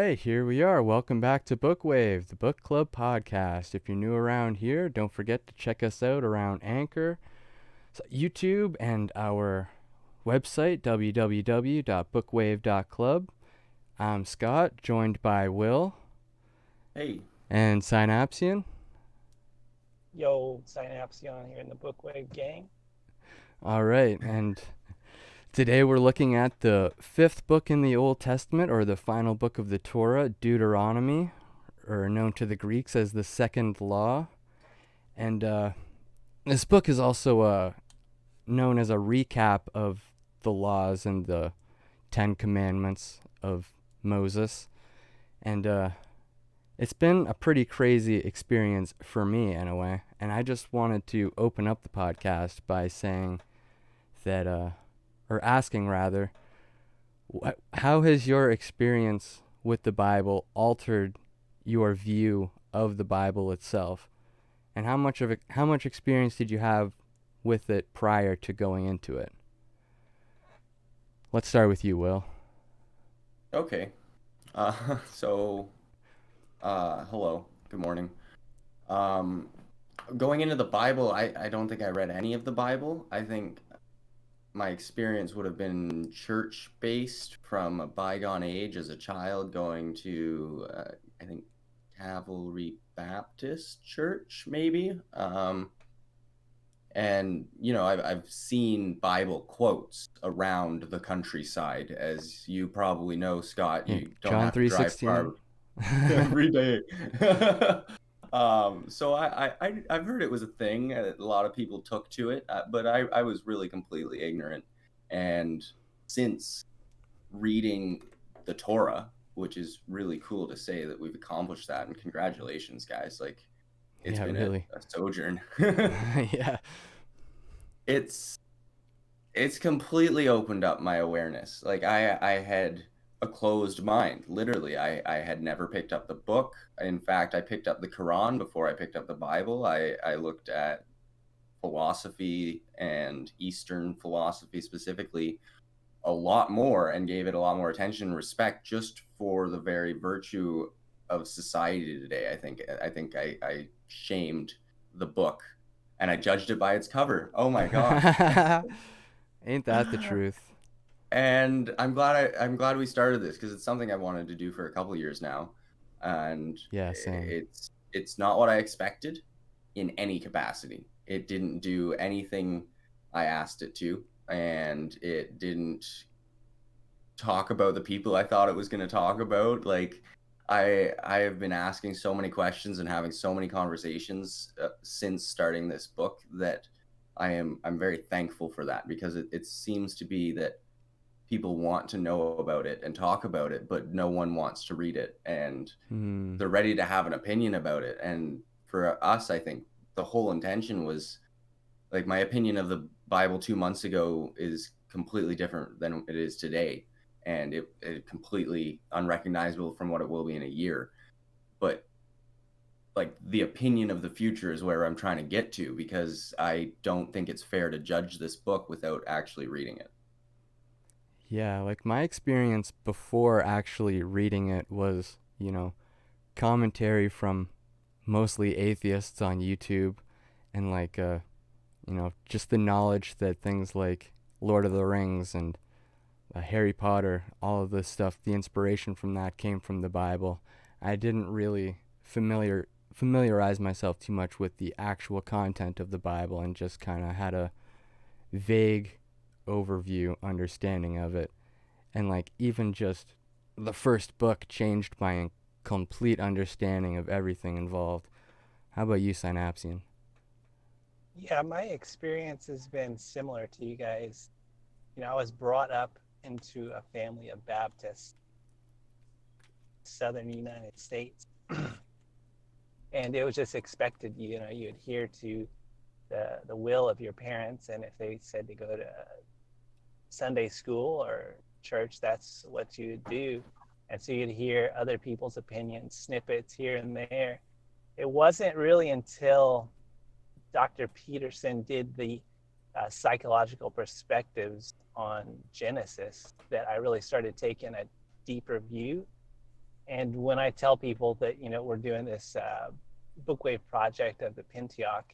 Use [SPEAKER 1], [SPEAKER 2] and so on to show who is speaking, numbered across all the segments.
[SPEAKER 1] right, here we are. Welcome back to BOOKWAVE, the book club podcast. If you're new around here, don't forget to check us out around Anchor, YouTube, and our website, www.bookwave.club. I'm Scott, joined by Will
[SPEAKER 2] Hey,
[SPEAKER 1] and Synapsian.
[SPEAKER 3] Yo, Synapsion here in the BOOKWAVE gang.
[SPEAKER 1] All right, and today we're looking at the fifth book in the Old Testament, or the final book of the Torah, Deuteronomy, or known to the Greeks as the Second Law. And this book is also known as a recap of the laws and the Ten Commandments of Moses. And it's been a pretty crazy experience for me, anyway. And I just wanted to open up the podcast by saying that, or asking rather, how has your experience with the Bible altered your view of the Bible itself? And how much experience did you have with it prior to going into it? Let's start with you, Will.
[SPEAKER 2] okay. Uh, so, Hello, good morning. Um, Going into the Bible, I don't think I read any of the Bible. I think my experience would have been church-based from a bygone age as a child, going to, I think, Calvary Baptist Church, maybe. And I've seen Bible quotes around the countryside, as you probably know, Scott.
[SPEAKER 1] Yeah,
[SPEAKER 2] You don't
[SPEAKER 1] John
[SPEAKER 2] have to drive
[SPEAKER 1] 3:16.
[SPEAKER 2] far every day. So I've heard it was a thing. A lot of people took to it, but I was really completely ignorant. And since reading the Torah, which is really cool to say that we've accomplished that, and congratulations, guys! Like, it's
[SPEAKER 1] Yeah,
[SPEAKER 2] been
[SPEAKER 1] really.
[SPEAKER 2] a sojourn.
[SPEAKER 1] Yeah.
[SPEAKER 2] it's it's completely opened up my awareness. Like, I had a closed mind. Literally, I had never picked up the book. In fact, I picked up the Quran before I picked up the Bible. I looked at philosophy, and Eastern philosophy specifically, a lot more, and gave it a lot more attention and respect, just for the very virtue of society today. I think I shamed the book, and I judged it by its cover. Oh my gosh.
[SPEAKER 1] Ain't that the truth?
[SPEAKER 2] And I'm glad we started this, because it's something I wanted to do for a couple of years now, and
[SPEAKER 1] Yeah, same.
[SPEAKER 2] it's not what I expected in any capacity. It didn't do anything I asked it to, and it didn't talk about the people I thought it was going to talk about. Like, I have been asking so many questions and having so many conversations since starting this book, that I'm very thankful for that, because it seems to be that people want to know about it and talk about it, but no one wants to read it, and
[SPEAKER 1] Hmm.
[SPEAKER 2] they're ready to have an opinion about it. And for us, I think the whole intention was, like, my opinion of the Bible 2 months ago is completely different than it is today, and it completely unrecognizable from what it will be in a year. But, like, the opinion of the future is where I'm trying to get to, because I don't think it's fair to judge this book without actually reading it.
[SPEAKER 1] Yeah, like my experience before actually reading it was, commentary from mostly atheists on YouTube, and like just the knowledge that things like Lord of the Rings and Harry Potter, all of this stuff, the inspiration from that came from the Bible. I didn't really familiarize myself too much with the actual content of the Bible, and just kind of had a vague overview understanding of it. And like even just the first book changed my complete understanding of everything involved. How about you, Synapsian?
[SPEAKER 3] Yeah, my experience has been similar to you guys. I was brought up into a family of Baptists, Southern United States, and it was just expected. You adhere to the will of your parents, and if they said to go to Sunday school or church, that's what you would do. And so you'd hear other people's opinions, snippets here and there. It wasn't really until Dr. Peterson did the psychological perspectives on Genesis that I really started taking a deeper view. And when I tell people that, we're doing this BOOKWAVE project of the Pentateuch,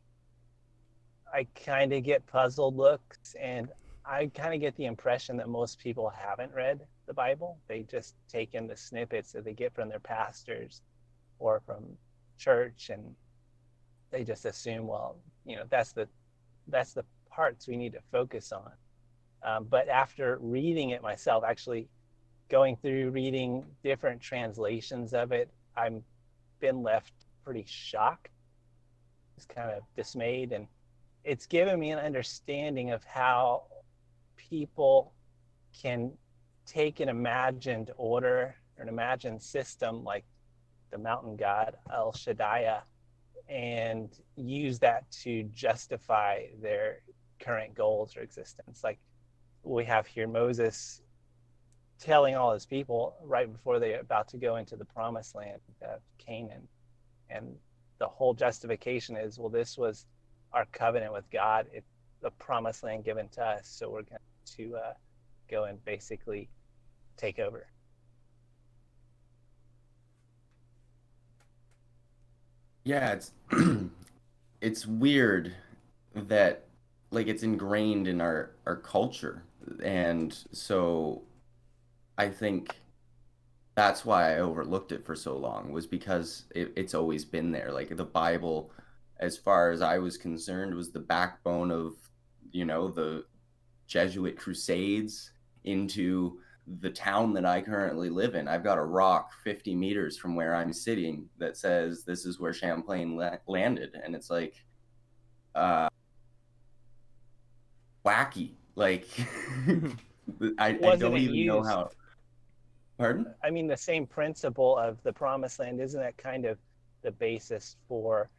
[SPEAKER 3] I kind of get puzzled looks, and I kind of get the impression that most people haven't read the Bible. They just take in the snippets that they get from their pastors or from church, and they just assume, well, that's the parts we need to focus on. But after reading it myself, actually going through reading different translations of it, I'm been left pretty shocked, just kind of dismayed, and it's given me an understanding of how people can take an imagined order or an imagined system like the mountain god El Shaddai and use that to justify their current goals or existence. Like we have here Moses telling all his people right before they're about to go into the promised land of Canaan. And the whole justification is, well, this was our covenant with God. It's the promised land given to us. So we're going to go and basically take over.
[SPEAKER 2] Yeah, it's weird that like it's ingrained in our culture. And so I think that's why I overlooked it for so long, was because it's always been there. Like the Bible, as far as I was concerned, was the backbone of, the Jesuit crusades into the town that I currently live in. I've got a rock 50 meters from where I'm sitting that says this is where Champlain landed. And it's like, wacky. Like, I
[SPEAKER 3] Wasn't
[SPEAKER 2] don't
[SPEAKER 3] it
[SPEAKER 2] even know
[SPEAKER 3] used?
[SPEAKER 2] how. Pardon?
[SPEAKER 3] I mean, the same principle of the promised land, isn't that kind of the basis for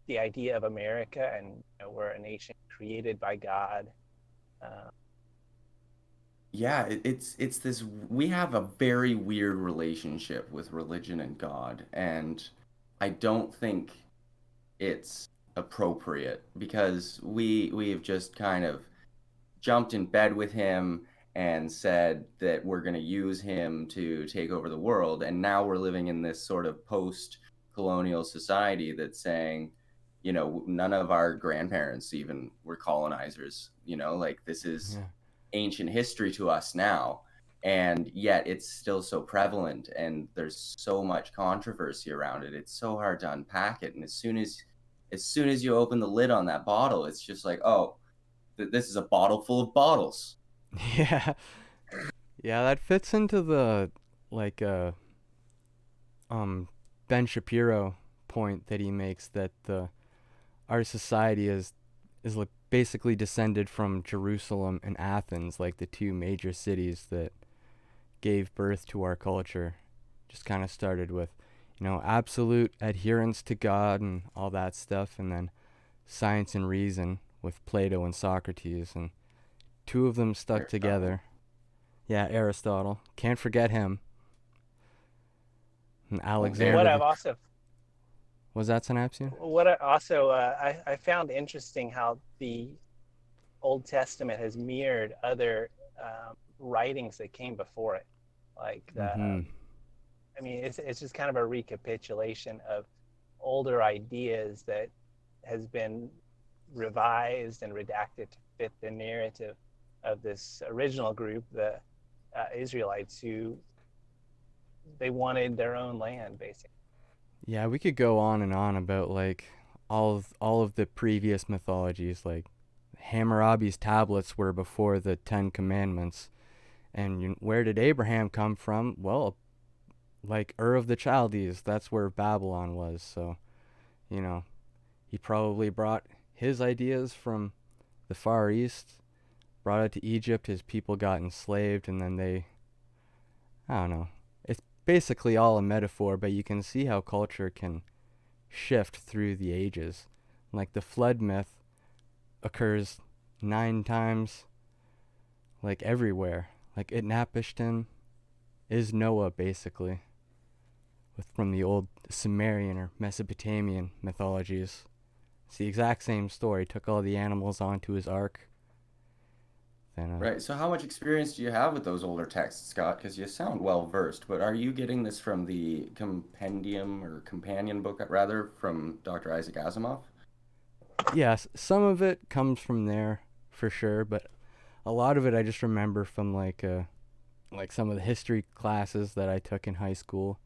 [SPEAKER 3] the idea of America? And we're a nation created by God.
[SPEAKER 2] Yeah, it's this, we have a very weird relationship with religion and God, and I don't think it's appropriate because we have just kind of jumped in bed with him and said that we're going to use him to take over the world, and now we're living in this sort of post-colonial society that's saying, none of our grandparents even were colonizers, like this is ancient history to us now, and yet it's still so prevalent and there's so much controversy around it. It's so hard to unpack it, and as soon as you open the lid on that bottle, it's just like, oh, this is a bottle full of bottles.
[SPEAKER 1] Yeah. Yeah, that fits into the like Ben Shapiro point that he makes, that our society is like basically descended from Jerusalem and Athens, like the two major cities that gave birth to our culture. Just kind of started with, absolute adherence to God and all that stuff, and then science and reason with Plato and Socrates, and two of them stuck
[SPEAKER 2] Aristotle.
[SPEAKER 1] together. Yeah, Aristotle. Can't forget him. And Alexander.
[SPEAKER 3] What I've also
[SPEAKER 1] Was that Synapsian?
[SPEAKER 3] What I also I found interesting how the Old Testament has mirrored other writings that came before it, like I mean, it's just kind of a recapitulation of older ideas that has been revised and redacted to fit the narrative of this original group, the Israelites, who they wanted their own land, basically.
[SPEAKER 1] Yeah, we could go on and on about like all of the previous mythologies. Like Hammurabi's tablets were before the Ten Commandments, and where did Abraham come from? Well, like Ur of the Chaldees, that's where Babylon was. So, he probably brought his ideas from the Far East, brought it to Egypt. His people got enslaved, and then I don't know. It's basically all a metaphor, but you can see how culture can shift through the ages. Like the flood myth occurs 9 times, like everywhere. Like Utnapishtim is Noah, basically, from the old Sumerian or Mesopotamian mythologies. It's the exact same story. Took all the animals onto his ark. than
[SPEAKER 2] Right. So how much experience do you have with those older texts, Scott? Because you sound well versed, but are you getting this from the compendium or companion book, rather, from Dr. Isaac Asimov?
[SPEAKER 1] yes, some of it comes from there for sure, but a lot of it I just remember from like some of the history classes that I took in high school.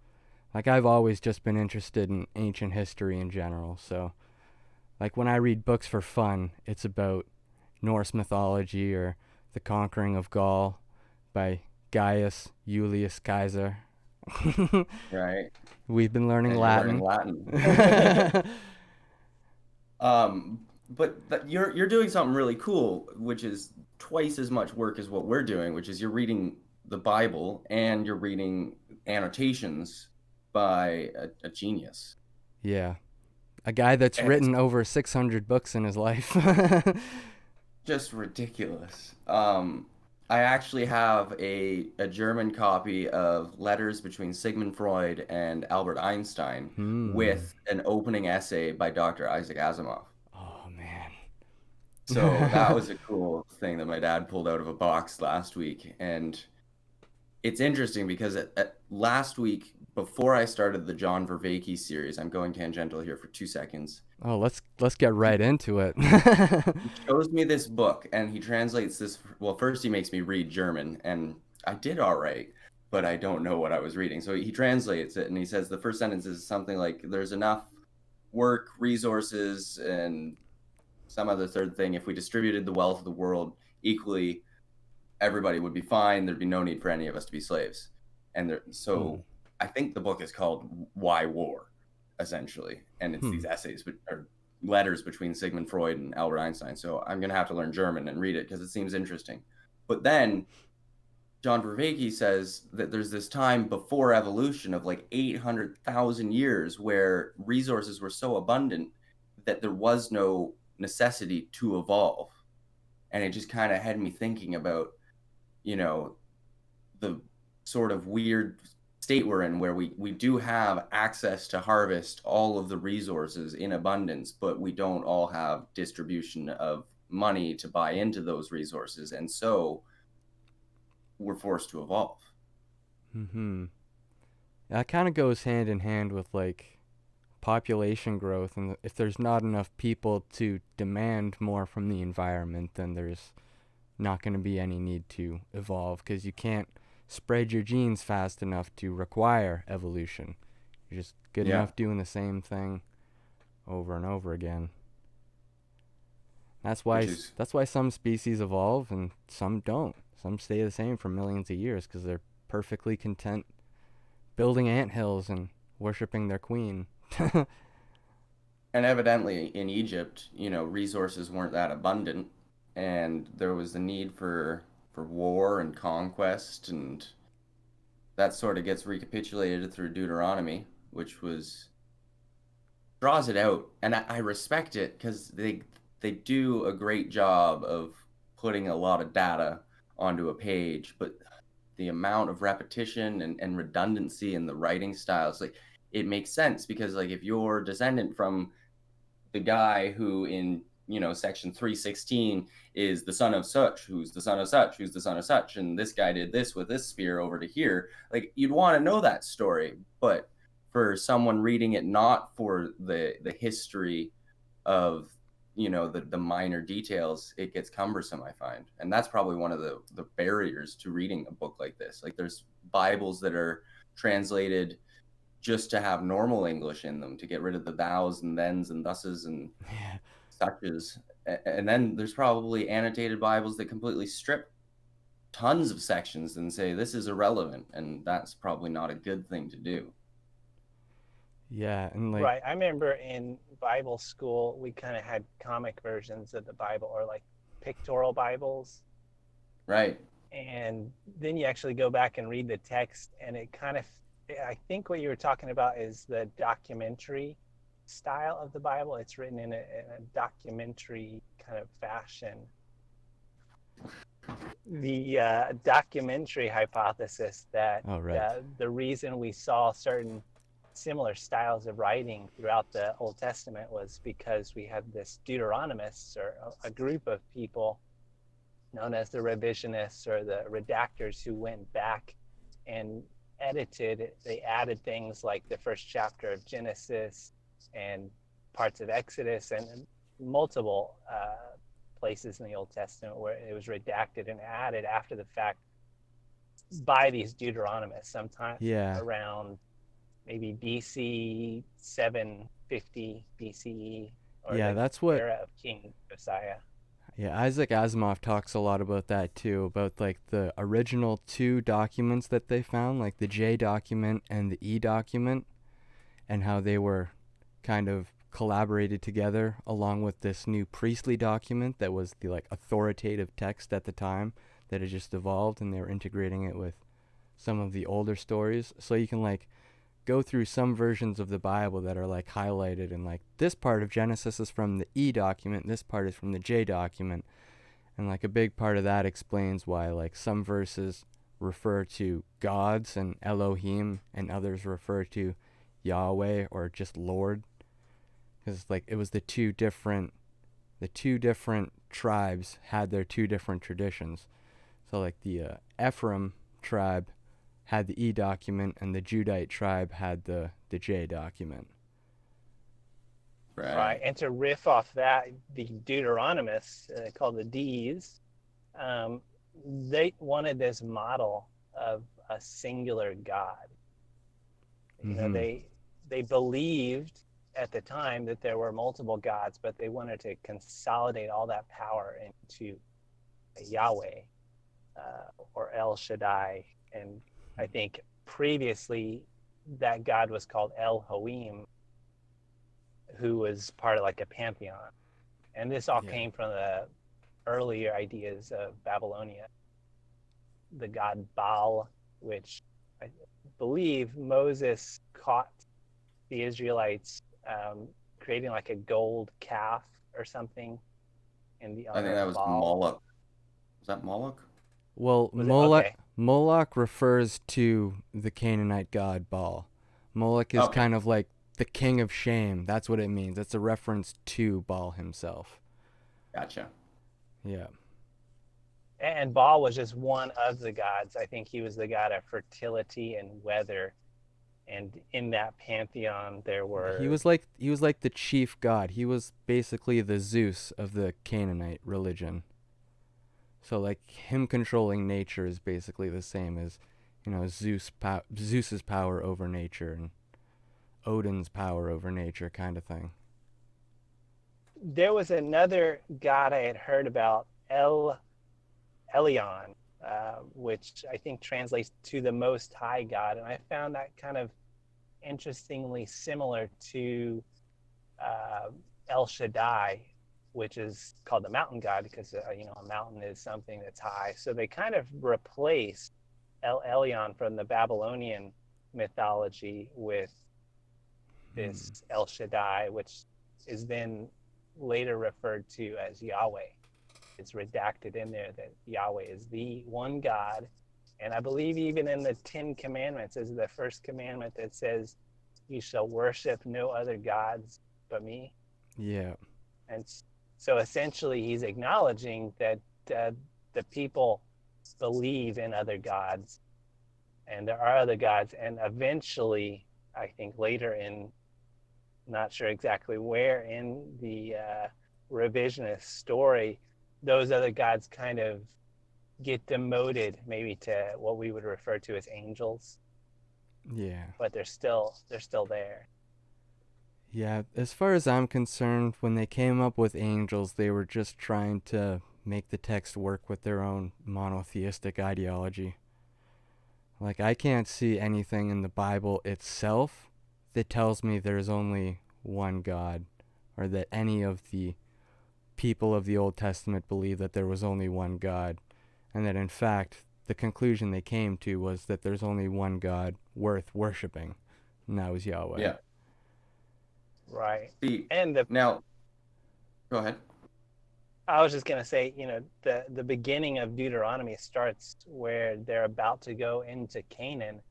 [SPEAKER 1] Like I've always just been interested in ancient history in general, so like when I read books for fun, it's about Norse mythology or The Conquering of Gaul by Gaius Julius Caesar.
[SPEAKER 2] Right.
[SPEAKER 1] We've been learning
[SPEAKER 2] And you're learning
[SPEAKER 1] Latin.
[SPEAKER 2] Latin. But you're doing something really cool, which is twice as much work as what we're doing, which is you're reading the Bible and you're reading annotations by a genius.
[SPEAKER 1] Yeah. A guy that's
[SPEAKER 2] And it's
[SPEAKER 1] written over 600 books in his life.
[SPEAKER 2] just ridiculous. I actually have a German copy of Letters Between Sigmund Freud and Albert Einstein
[SPEAKER 1] Hmm.
[SPEAKER 2] with an opening essay by Dr. Isaac Asimov.
[SPEAKER 1] Oh, man.
[SPEAKER 2] So that was a cool thing that my dad pulled out of a box last week. And it's interesting because last week, before I started the John Vervaeke series, I'm going tangential here for 2 seconds.
[SPEAKER 1] Oh, let's get
[SPEAKER 2] He,
[SPEAKER 1] right into it.
[SPEAKER 2] he shows me this book and he translates this. Well, first he makes me read German, and I did all right, but I don't know what I was reading. So he translates it and he says the first sentence is something like, "There's enough work, resources, and some other third thing. If we distributed the wealth of the world equally, everybody would be fine. There'd be no need for any of us to be slaves." And
[SPEAKER 1] Hmm.
[SPEAKER 2] so I think the book is called "Why War," essentially, and it's
[SPEAKER 1] Hmm.
[SPEAKER 2] these essays or letters between Sigmund Freud and Albert Einstein. So I'm gonna have to learn German and read it because it seems interesting. But then John Vervaeke says that there's this time before evolution of like 800,000 years where resources were so abundant that there was no necessity to evolve. And it just kind of had me thinking about, you know, the sort of weird state we're in where we do have access to harvest all of the resources in abundance, but we don't all have distribution of money to buy into those resources. And so we're forced to evolve.
[SPEAKER 1] Hmm. That kind of goes hand in hand with like population growth, and if there's not enough people to demand more from the environment, then there's not going to be any need to evolve because you can't spread your genes fast enough to require evolution. You're just good
[SPEAKER 2] Yeah,
[SPEAKER 1] enough doing the same thing over and over again. That's why
[SPEAKER 2] which is
[SPEAKER 1] that's why some species evolve and some don't. Some stay the same for millions of years because they're perfectly content building anthills and worshiping their queen.
[SPEAKER 2] and evidently in Egypt, resources weren't that abundant, and there was the need for war and conquest, and that sort of gets recapitulated through Deuteronomy, which was draws it out, and I respect it because they do a great job of putting a lot of data onto a page, but the amount of repetition and redundancy in the writing styles, like it makes sense because like if you're descendant from the guy who in section 316 is the son of such who's the son of such who's the son of such, and this guy did this with this spear over to here, like you'd want to know that story. But for someone reading it not for the history of the minor details, it gets cumbersome, I find. And that's probably one of the barriers to reading a book like this. Like there's Bibles that are translated just to have normal English in them, to get rid of the thous and thens and thuses and
[SPEAKER 1] Yeah.
[SPEAKER 2] suches. And then there's probably annotated Bibles that completely strip tons of sections and say this is irrelevant, and that's probably not a good thing to do.
[SPEAKER 1] Yeah, and like
[SPEAKER 3] Right. I remember in Bible school, we kind of had comic versions of the Bible or like pictorial Bibles.
[SPEAKER 2] Right.
[SPEAKER 3] And then you actually go back and read the text, and it kind of, I think what you were talking about is the documentary style of the Bible. It's written in a documentary kind of fashion. The documentary hypothesis that
[SPEAKER 1] oh right.
[SPEAKER 3] the reason we saw certain similar styles of writing throughout the Old Testament was because we had this Deuteronomists, or a group of people known as the revisionists or the redactors, who went back and edited. They added things like the first chapter of Genesis and parts of Exodus and multiple places in the Old Testament where it was redacted and added after the fact by these Deuteronomists, sometime
[SPEAKER 1] Yeah.
[SPEAKER 3] around maybe BC 750 BCE, or
[SPEAKER 1] Yeah,
[SPEAKER 3] the
[SPEAKER 1] that's what
[SPEAKER 3] era of King Josiah.
[SPEAKER 1] Yeah, Isaac Asimov talks a lot about that too, about like the original two documents that they found, like the J document and the E document, and how they were kind of collaborated together along with this new priestly document that was the like authoritative text at the time that had just evolved, and they were integrating it with some of the older stories. So you can like go through some versions of the Bible that are like highlighted, and like this part of Genesis is from the E document, this part is from the J document. And like a big part of that explains why like some verses refer to gods and Elohim and others refer to Yahweh or just Lord, because like it was the two different tribes had their two different traditions. So like the Ephraim tribe had the E document, and the Judite tribe had the J document.
[SPEAKER 3] Right. And to riff off that, the Deuteronomists, called the D's, they wanted this model of a singular God. You know, they believed at the time that there were multiple gods, but they wanted to consolidate all that power into Yahweh or El Shaddai. And I think previously that God was called Elohim, who was part of like a pantheon. And this all came from the earlier ideas of Babylonia. The god Baal, which I believe Moses caught the Israelites creating like a gold calf or something in the honor
[SPEAKER 2] I think that
[SPEAKER 3] of
[SPEAKER 2] was
[SPEAKER 3] Baal.
[SPEAKER 2] Moloch. Was that Moloch?
[SPEAKER 1] Well, Moloch refers to the Canaanite god Baal. Moloch is kind of like the king of shame. That's what it means. It's a reference to Baal himself.
[SPEAKER 2] Gotcha.
[SPEAKER 1] Yeah.
[SPEAKER 3] And Baal was just one of the gods. I think he was the god of fertility and weather. And in that pantheon, there were...
[SPEAKER 1] He was like the chief god. He was basically the Zeus of the Canaanite religion. So like him controlling nature is basically the same as, you know, Zeus's power over nature and Odin's power over nature kind of thing.
[SPEAKER 3] There was another god I had heard about, Elyon, which I think translates to the Most High God. And I found that kind of interestingly similar to El Shaddai, which is called the mountain god because, you know, a mountain is something that's high. So they kind of replaced Elyon from the Babylonian mythology with this El Shaddai, which is then later referred to as Yahweh. It's redacted in there that Yahweh is the one God. And I believe even in the 10 Commandments is the first commandment that says, you shall worship no other gods but me.
[SPEAKER 1] Yeah.
[SPEAKER 3] And so essentially he's acknowledging that the people believe in other gods and there are other gods. And eventually, I think later in, not sure exactly where in the revisionist story, those other gods kind of get demoted maybe to what we would refer to as angels.
[SPEAKER 1] Yeah.
[SPEAKER 3] But they're still there.
[SPEAKER 1] Yeah, as far as I'm concerned, when they came up with angels, they were just trying to make the text work with their own monotheistic ideology. Like, I can't see anything in the Bible itself that tells me there's only one God, or that any of the people of the Old Testament believe that there was only one God, and that in fact, the conclusion they came to was that there's only one God worth worshiping, and that was Yahweh.
[SPEAKER 2] Yeah.
[SPEAKER 3] Right.
[SPEAKER 2] And now, go ahead.
[SPEAKER 3] I was just going to say, you know, the beginning of Deuteronomy starts where they're about to go into Canaan,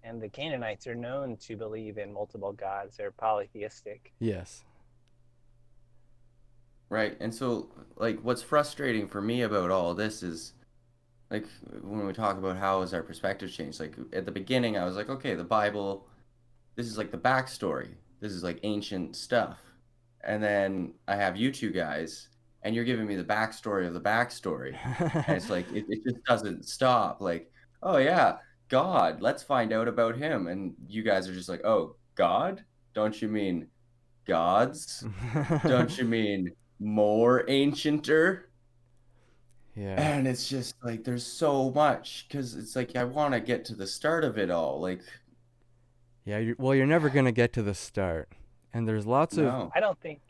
[SPEAKER 3] and the Canaanites are known to believe in multiple gods. They're polytheistic.
[SPEAKER 1] Yes.
[SPEAKER 2] Right. And so, like, what's frustrating for me about all this is, like, when we talk about how has our perspective changed, like, at the beginning, I was like, okay, the Bible, this is like the backstory. This is like ancient stuff. And then I have you two guys, and you're giving me the backstory of the backstory. And it's like, it just doesn't stop. Like, oh, yeah, God, let's find out about him. And you guys are just like, oh, God? Don't you mean gods? Don't you mean more ancienter?
[SPEAKER 1] Yeah.
[SPEAKER 2] And it's just like there's so much because it's like I want to get to the start of it all. Like,
[SPEAKER 1] Yeah, well, you're never going to get to the start. And
[SPEAKER 2] no,
[SPEAKER 3] I don't think.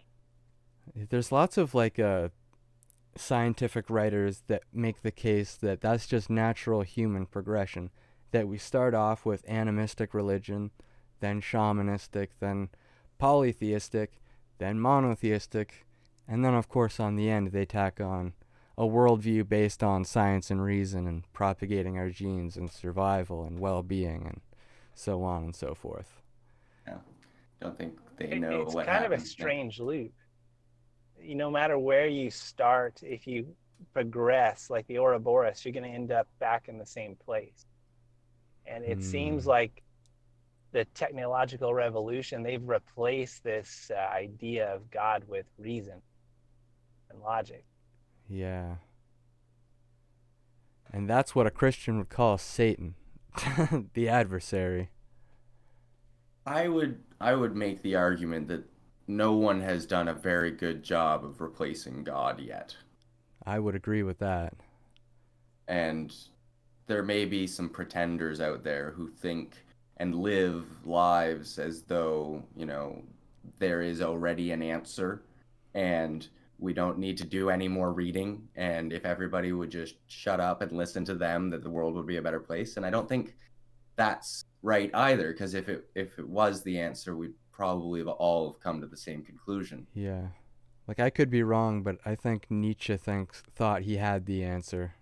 [SPEAKER 1] there's lots of like scientific writers that make the case that that's just natural human progression, that we start off with animistic religion, then shamanistic, then polytheistic, then monotheistic, and then of course on the end they tack on a worldview based on science and reason and propagating our genes and survival and well-being and so on and so forth.
[SPEAKER 2] no, don't think they know
[SPEAKER 3] It's
[SPEAKER 2] what
[SPEAKER 3] kind of a
[SPEAKER 2] happens next.
[SPEAKER 3] strange loop. No matter where you start, if you progress like the Ouroboros, you're going to end up back in the same place. And it seems like the technological revolution, they've replaced this idea of God with reason and logic.
[SPEAKER 1] Yeah. And that's what a Christian would call Satan, the adversary.
[SPEAKER 2] I would make the argument that no one has done a very good job of replacing God yet.
[SPEAKER 1] I would agree with that.
[SPEAKER 2] And there may be some pretenders out there who think and live lives as though, there is already an answer and we don't need to do any more reading. And if everybody would just shut up and listen to them, that the world would be a better place. And I don't think that's right either, because if it was the answer, we'd probably all have come to the same conclusion.
[SPEAKER 1] Yeah. Like I could be wrong, but I think Nietzsche thought he had the answer.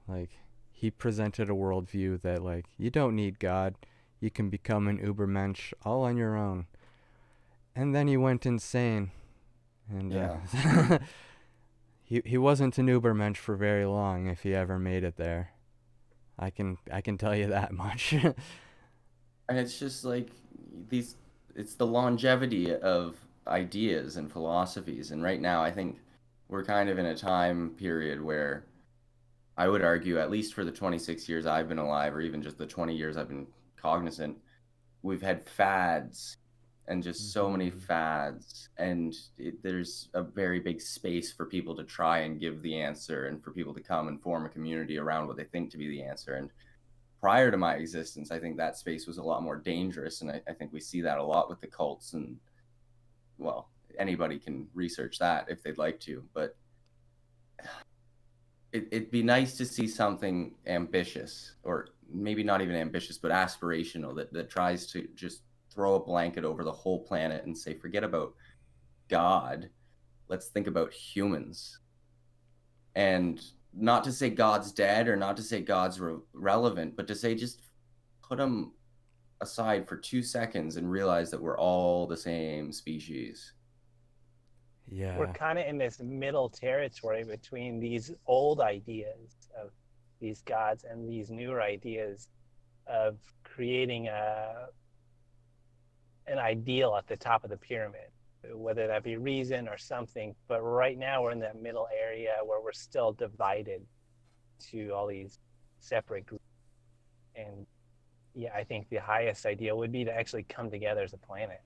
[SPEAKER 1] Like he presented a worldview that like you don't need God, you can become an Ubermensch all on your own. And then he went insane. And
[SPEAKER 2] Yeah.
[SPEAKER 1] he wasn't an Ubermensch for very long if he ever made it there. I can tell you that much.
[SPEAKER 2] And it's just like these, it's the longevity of ideas and philosophies. And right now, I think we're kind of in a time period where I would argue, at least for the 26 years I've been alive, or even just the 20 years I've been cognizant, we've had fads and just so many fads. And there's a very big space for people to try and give the answer and for people to come and form a community around what they think to be the answer. And prior to my existence, I think that space was a lot more dangerous. And I think we see that a lot with the cults. And, well, anybody can research that if they'd like to. But it'd be nice to see something ambitious, or maybe not even ambitious, but aspirational, that tries to just throw a blanket over the whole planet and say, forget about God. Let's think about humans. And not to say God's dead or not to say God's relevant, but to say just put him aside for 2 seconds and realize that we're all the same species.
[SPEAKER 1] Yeah.
[SPEAKER 3] We're kind of in this middle territory between these old ideas of these gods and these newer ideas of creating an ideal at the top of the pyramid, whether that be reason or something. But right now we're in that middle area where we're still divided to all these separate groups. And yeah, I think the highest ideal would be to actually come together as a planet.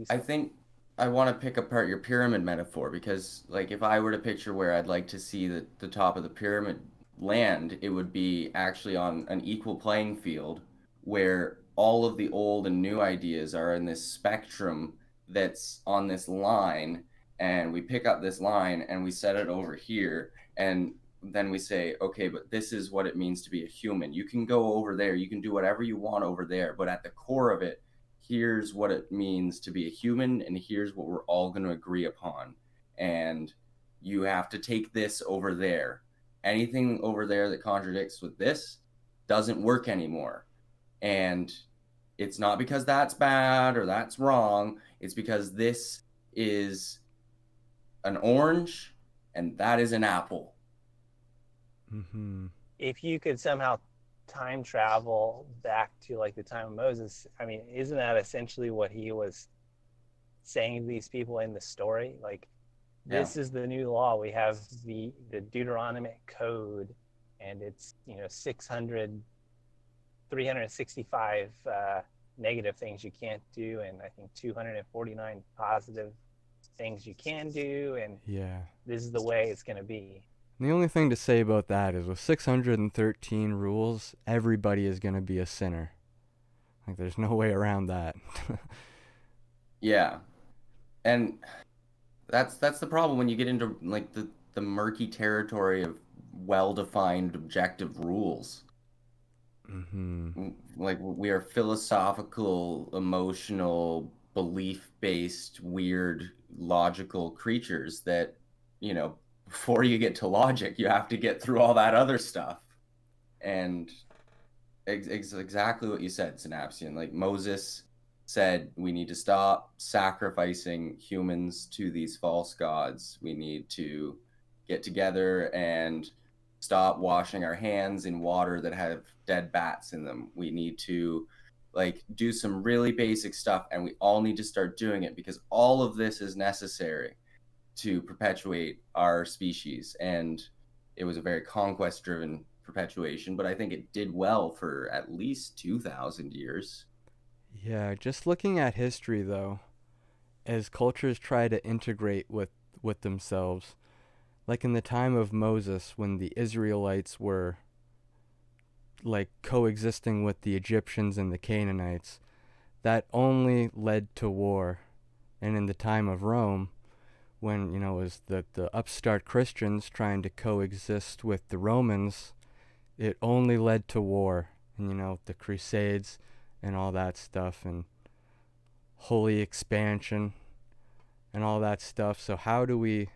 [SPEAKER 2] I think I want to pick apart your pyramid metaphor, because, like, if I were to picture where I'd like to see the top of the pyramid land, it would be actually on an equal playing field where all of the old and new ideas are in this spectrum that's on this line, and we pick up this line and we set it over here, and then we say, okay, but this is what it means to be a human. You can go over there, you can do whatever you want over there, but at the core of it, here's what it means to be a human, and here's what we're all going to agree upon. And you have to take this over there. Anything over there that contradicts with this doesn't work anymore. And it's not because that's bad or that's wrong. It's because this is an orange, and that is an apple.
[SPEAKER 1] Mm-hmm.
[SPEAKER 3] If you could somehow time travel back to like the time of Moses, I mean, isn't that essentially what he was saying to these people in the story? Like,
[SPEAKER 2] Yeah.
[SPEAKER 3] this is the new law. We have the Deuteronomic code, and it's 600, 365 negative things you can't do, and I think 249 positive things you can do, and
[SPEAKER 1] Yeah.
[SPEAKER 3] this is the way it's going to be.
[SPEAKER 1] The only thing to say about that is with 613 rules, everybody is going to be a sinner. Like, there's no way around that.
[SPEAKER 2] Yeah. And that's the problem when you get into like the murky territory of well-defined objective rules.
[SPEAKER 1] Mm-hmm.
[SPEAKER 2] Like, we are philosophical, emotional, belief-based, weird, logical creatures that, before you get to logic, you have to get through all that other stuff. And exactly what you said, Synapsian. Like, Moses said, we need to stop sacrificing humans to these false gods. We need to get together and stop washing our hands in water that have dead bats in them. We need to do some really basic stuff, and we all need to start doing it because all of this is necessary to perpetuate our species. And it was a very conquest driven perpetuation, but I think it did well for at least 2,000 years.
[SPEAKER 1] Yeah, just looking at history though, as cultures try to integrate with themselves, like in the time of Moses when the Israelites were like coexisting with the Egyptians and the Canaanites, that only led to war. And in the time of Rome, when, it was the upstart Christians trying to coexist with the Romans, it only led to war. And, the Crusades and all that stuff, and holy expansion and all that stuff. So how do we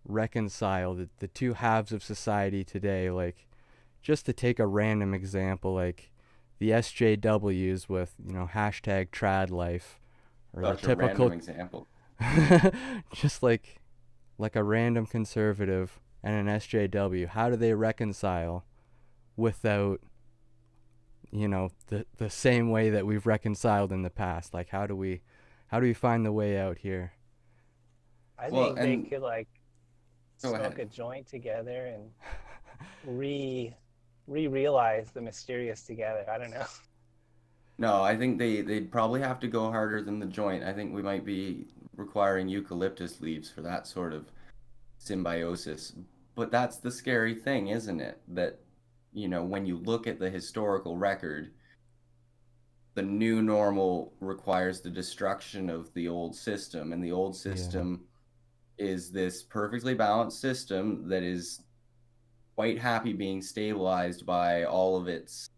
[SPEAKER 1] reconcile the two halves of society today? Like, just to take a random example, like the SJWs with, hashtag trad life, or
[SPEAKER 2] Such
[SPEAKER 1] the
[SPEAKER 2] a
[SPEAKER 1] typical
[SPEAKER 2] random example.
[SPEAKER 1] just like a random conservative and an SJW. How do they reconcile without, the same way that we've reconciled in the past? Like, how do we find the way out here?
[SPEAKER 3] I
[SPEAKER 2] Well,
[SPEAKER 3] think they
[SPEAKER 2] and
[SPEAKER 3] could like
[SPEAKER 2] go
[SPEAKER 3] smoke
[SPEAKER 2] ahead.
[SPEAKER 3] a joint together and realize the mysterious together. I don't know.
[SPEAKER 2] No, I think they'd probably have to go harder than the joint. I think we might be requiring eucalyptus leaves for that sort of symbiosis. But that's the scary thing, isn't it? That, when you look at the historical record, the new normal requires the destruction of the old system, and the old system is this perfectly balanced system that is quite happy being stabilized by all of its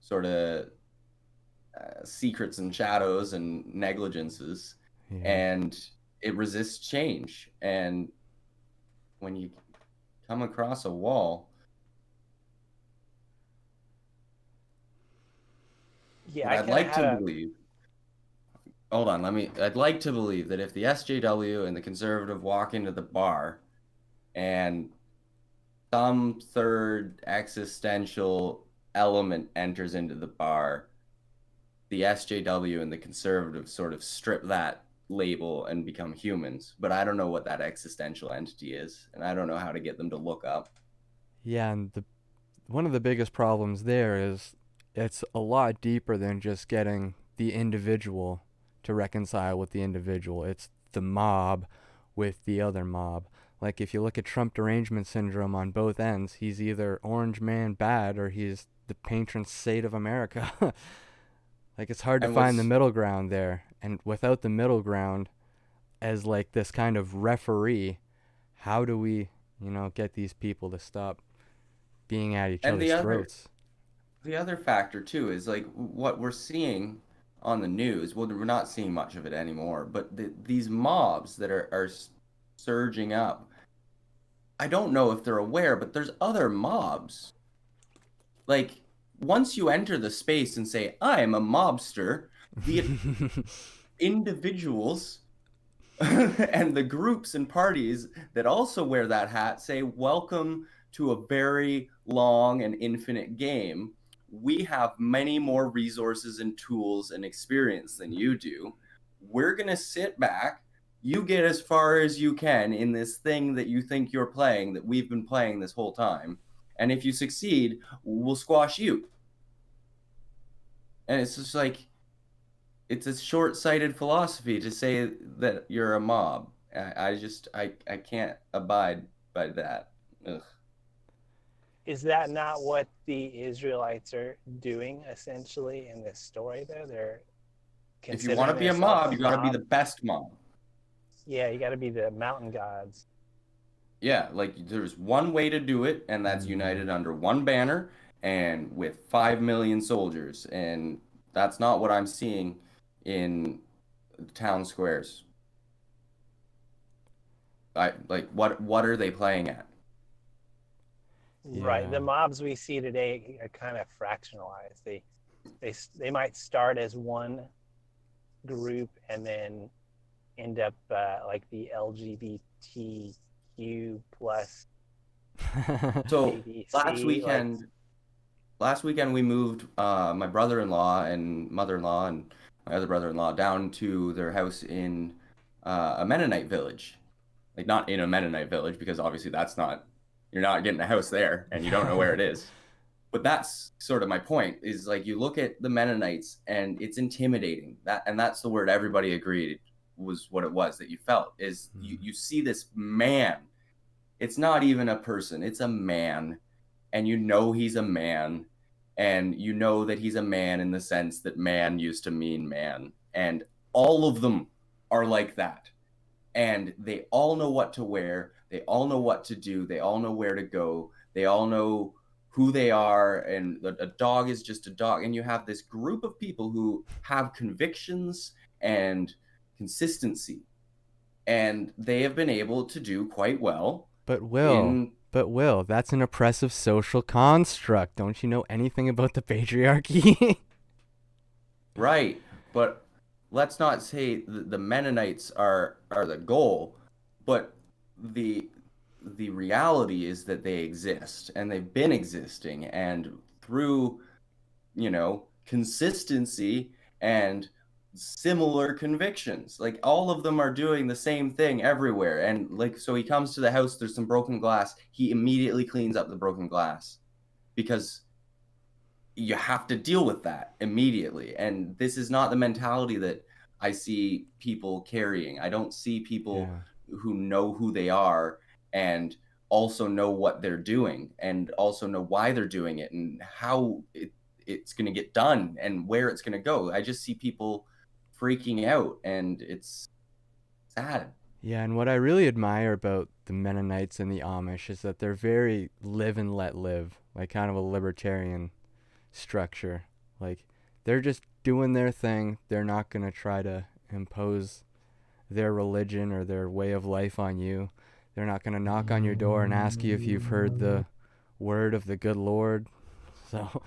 [SPEAKER 2] sort of secrets and shadows and negligences,
[SPEAKER 1] Yeah.
[SPEAKER 2] and it resists change. And when you come across a wall,
[SPEAKER 3] Yeah,
[SPEAKER 2] but
[SPEAKER 3] I
[SPEAKER 2] I'd
[SPEAKER 3] kind of
[SPEAKER 2] like
[SPEAKER 3] had
[SPEAKER 2] to
[SPEAKER 3] a
[SPEAKER 2] believe. Hold on, I'd like to believe that if the SJW and the conservative walk into the bar and some third existential element enters into the bar, the SJW and the conservative sort of strip that label and become humans. But I don't know what that existential entity is, and I don't know how to get them to look up.
[SPEAKER 1] Yeah, and one of the biggest problems there is it's a lot deeper than just getting the individual to reconcile with the individual. It's the mob with the other mob. Like, if you look at Trump derangement syndrome on both ends, he's either orange man bad or he's the patron saint of America. Like, it's hard to
[SPEAKER 2] And
[SPEAKER 1] find the
[SPEAKER 2] what's
[SPEAKER 1] middle ground there. And without the middle ground as like this kind of referee, how do we, get these people to stop being at each
[SPEAKER 2] and
[SPEAKER 1] other's throats?
[SPEAKER 2] the other factor too is like what we're seeing on the news. Well, we're not seeing much of it anymore, but these mobs that are surging up. I don't know if they're aware, but there's other mobs. Like, once you enter the space and say, I am a mobster, the individuals And the groups and parties that also wear that hat say, welcome to a very long and infinite game. We have many more resources and tools and experience than you do. We're going to sit back. You get as far as you can in this thing that you think you're playing, that we've been playing this whole time. And if you succeed, we'll squash you. And it's just like, it's a short-sighted philosophy to say that you're a mob. I can't abide by that. Ugh.
[SPEAKER 3] Is that not what the Israelites are doing essentially in this story, though? They're
[SPEAKER 2] If you want to
[SPEAKER 3] considering
[SPEAKER 2] be a
[SPEAKER 3] themselves
[SPEAKER 2] mob, you got to be the best mob.
[SPEAKER 3] Yeah, you got to be the mountain gods.
[SPEAKER 2] Yeah, like there's one way to do it, and that's united under one banner and with 5 million soldiers. And that's not what I'm seeing in town squares. What are they playing at?
[SPEAKER 3] Right.
[SPEAKER 1] Yeah.
[SPEAKER 3] The mobs we see today are kind of fractionalized. They might start as one group and then end up like the LGBTQ plus
[SPEAKER 2] So
[SPEAKER 3] ABC.
[SPEAKER 2] last weekend we moved my brother-in-law and mother-in-law and my other brother-in-law down to their house in a Mennonite village. Like not in a Mennonite village, because obviously you're not getting a house there and you don't know where it is. But that's sort of my point, is like you look at the Mennonites and it's intimidating. That's the word everybody agreed was what it was that you felt, is you see this man. It's not even a person, it's a man. And you know he's a man. And you know that he's a man in the sense that man used to mean man. And all of them are like that. And they all know what to wear. They all know what to do. They all know where to go. They all know who they are. And a dog is just a dog. And you have this group of people who have convictions and consistency. And they have been able to do quite well.
[SPEAKER 1] But Will, that's an oppressive social construct. Don't you know anything about the patriarchy?
[SPEAKER 2] Right. But let's not say the Mennonites are the goal, but the reality is that they exist and they've been existing, and through consistency and similar convictions, like all of them are doing the same thing everywhere. And like, so he comes to the house, there's some broken glass, he immediately cleans up the broken glass, because you have to deal with that immediately. And this is not the mentality that I see people carrying. I don't see people who know who they are and also know what they're doing and also know why they're doing it and how it's going to get done and where it's going to go. I just see people freaking out, and it's sad.
[SPEAKER 1] Yeah, and what I really admire about the Mennonites and the Amish is that they're very live and let live, like kind of a libertarian structure. Like, they're just doing their thing. They're not going to try to impose their religion or their way of life on you. They're not going to knock on your door and ask you if you've heard the word of the good Lord. So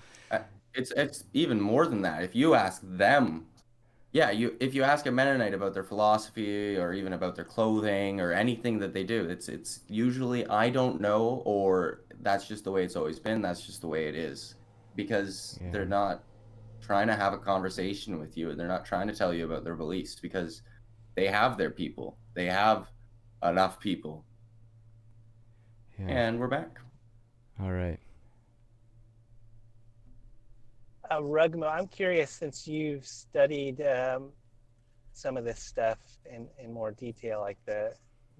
[SPEAKER 2] it's even more than that. If you ask them, if you ask a Mennonite about their philosophy or even about their clothing or anything that they do, it's usually I don't know, or that's just the way it's always been. That's just the way it is. Because they're not trying to have a conversation with you. They're not trying to tell you about their beliefs, because they have their people. They have enough people. Yeah. And we're back.
[SPEAKER 1] All right.
[SPEAKER 3] Rugmo, I'm curious, since you've studied some of this stuff in more detail, like the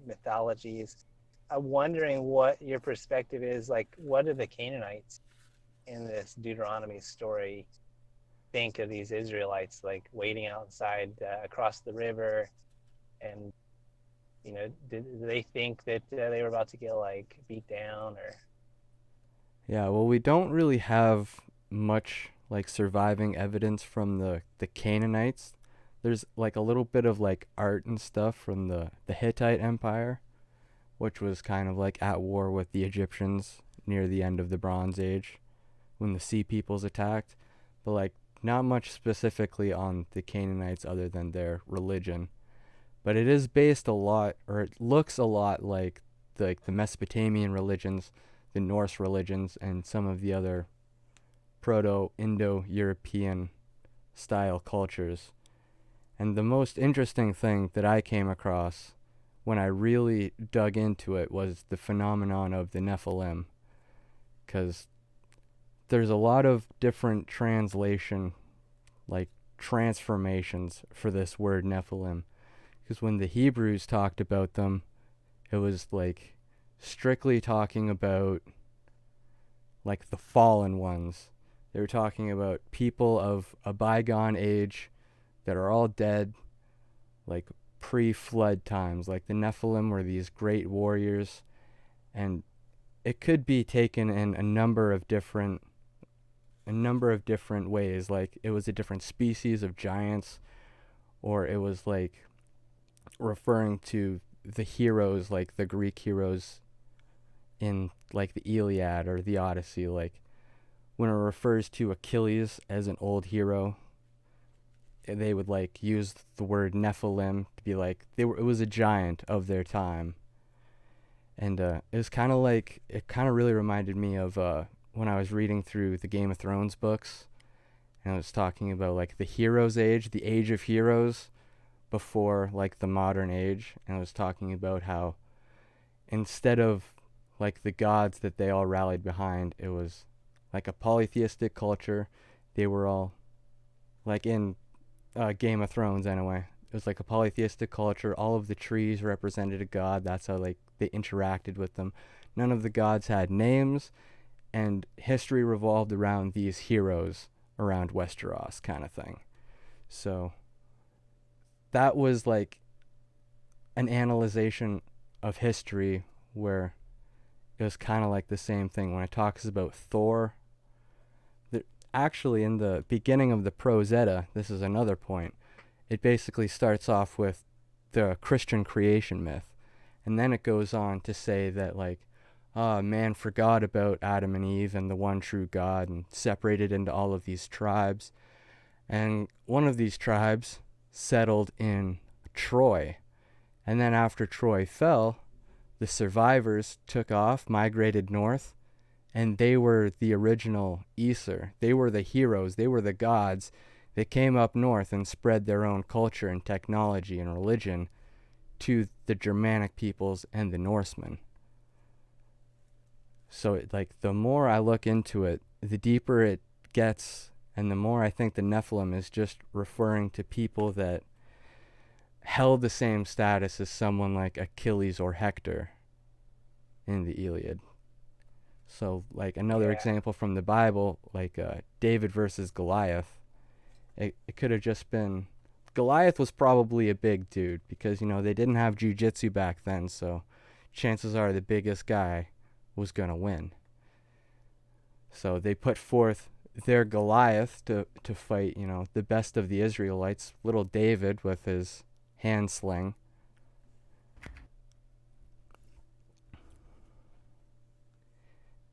[SPEAKER 3] mythologies, I'm wondering what your perspective is. Like, what do the Canaanites in this Deuteronomy story think of these Israelites, like waiting outside across the river, and do they think that they were about to get like beat down? Or
[SPEAKER 1] well, we don't really have much like surviving evidence from the Canaanites. There's like a little bit of like art and stuff from the Hittite Empire, which was kind of like at war with the Egyptians near the end of the Bronze Age when the Sea Peoples attacked, but like not much specifically on the Canaanites other than their religion. but it is based a lot, or it looks a lot like the Mesopotamian religions, the Norse religions, and some of the other Proto-Indo-European style cultures. And the most interesting thing that I came across when I really dug into it was the phenomenon of the Nephilim, because there's a lot of different translation, like transformations for this word Nephilim. Because when the Hebrews talked about them, it was like strictly talking about like the fallen ones. They were talking about people of a bygone age that are all dead, like pre-flood times. Like the Nephilim were these great warriors, and it could be taken in a number of different ways. Like it was a different species of giants, or it was like referring to the heroes, like the Greek heroes in like the Iliad or the Odyssey. Like when it refers to Achilles as an old hero, they would like use the word Nephilim to be like it was a giant of their time. And it was kind of like, it kind of really reminded me of when I was reading through the Game of Thrones books, and I was talking about like the heroes age, the age of heroes before like the modern age, and I was talking about how instead of like the gods that they all rallied behind, it was like a polytheistic culture. They were all like in Game of Thrones anyway. It was like a polytheistic culture. All of the trees represented a god. That's how like they interacted with them. None of the gods had names, and history revolved around these heroes around Westeros kind of thing. So that was like an analyzation of history where it was kind of like the same thing. When it talks about Thor, actually in the beginning of the Prose Edda, this is another point, it basically starts off with the Christian creation myth, and then it goes on to say that like man forgot about Adam and Eve and the one true God and separated into all of these tribes, and one of these tribes settled in Troy, and then after Troy fell, the survivors took off, migrated north, and they were the original Aesir. They were the heroes. They were the gods that came up north and spread their own culture and technology and religion to the Germanic peoples and the Norsemen. So like the more I look into it, the deeper it gets, and the more I think the Nephilim is just referring to people that held the same status as someone like Achilles or Hector in the Iliad. So like another example from the Bible, like David versus Goliath, it could have just been, Goliath was probably a big dude because, you know, they didn't have jiu-jitsu back then, so chances are the biggest guy was going to win. So they put forth their Goliath to fight, you know, the best of the Israelites, little David with his hand sling.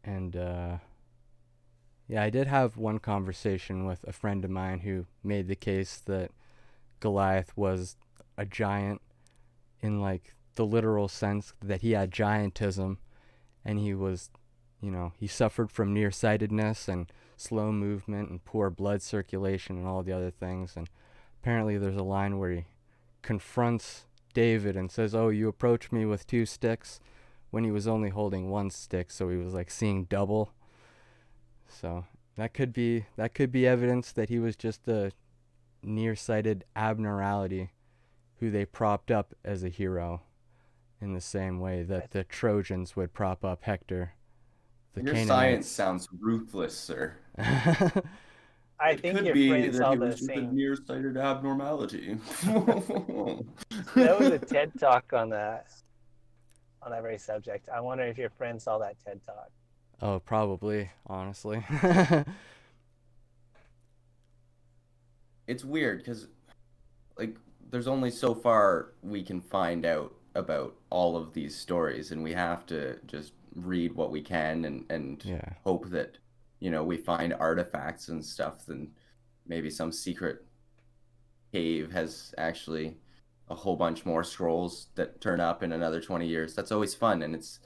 [SPEAKER 1] And yeah, I did have one conversation with a friend of mine who made the case that Goliath was a giant in like the literal sense, that he had giantism, and he was, you know, he suffered from nearsightedness and slow movement and poor blood circulation and all the other things. And apparently there's a line where he confronts David and says, "Oh, you approached me with 2 sticks," when he was only holding 1 stick, so he was like seeing double. So that could be evidence that he was just a nearsighted abnormality who they propped up as a hero in the same way that the Trojans would prop up Hector.
[SPEAKER 2] Your science sounds ruthless, sir.
[SPEAKER 3] I think your friend saw the same.
[SPEAKER 2] A nearsighted abnormality.
[SPEAKER 3] There was a TED Talk on that very subject. I wonder if your friend saw that TED Talk.
[SPEAKER 1] Oh, probably, honestly.
[SPEAKER 2] It's weird because, like, there's only so far we can find out about all of these stories, and we have to just read what we can and hope that, you know, we find artifacts and stuff, and maybe some secret cave has actually a whole bunch more scrolls that turn up in another 20 years. That's always fun, and it's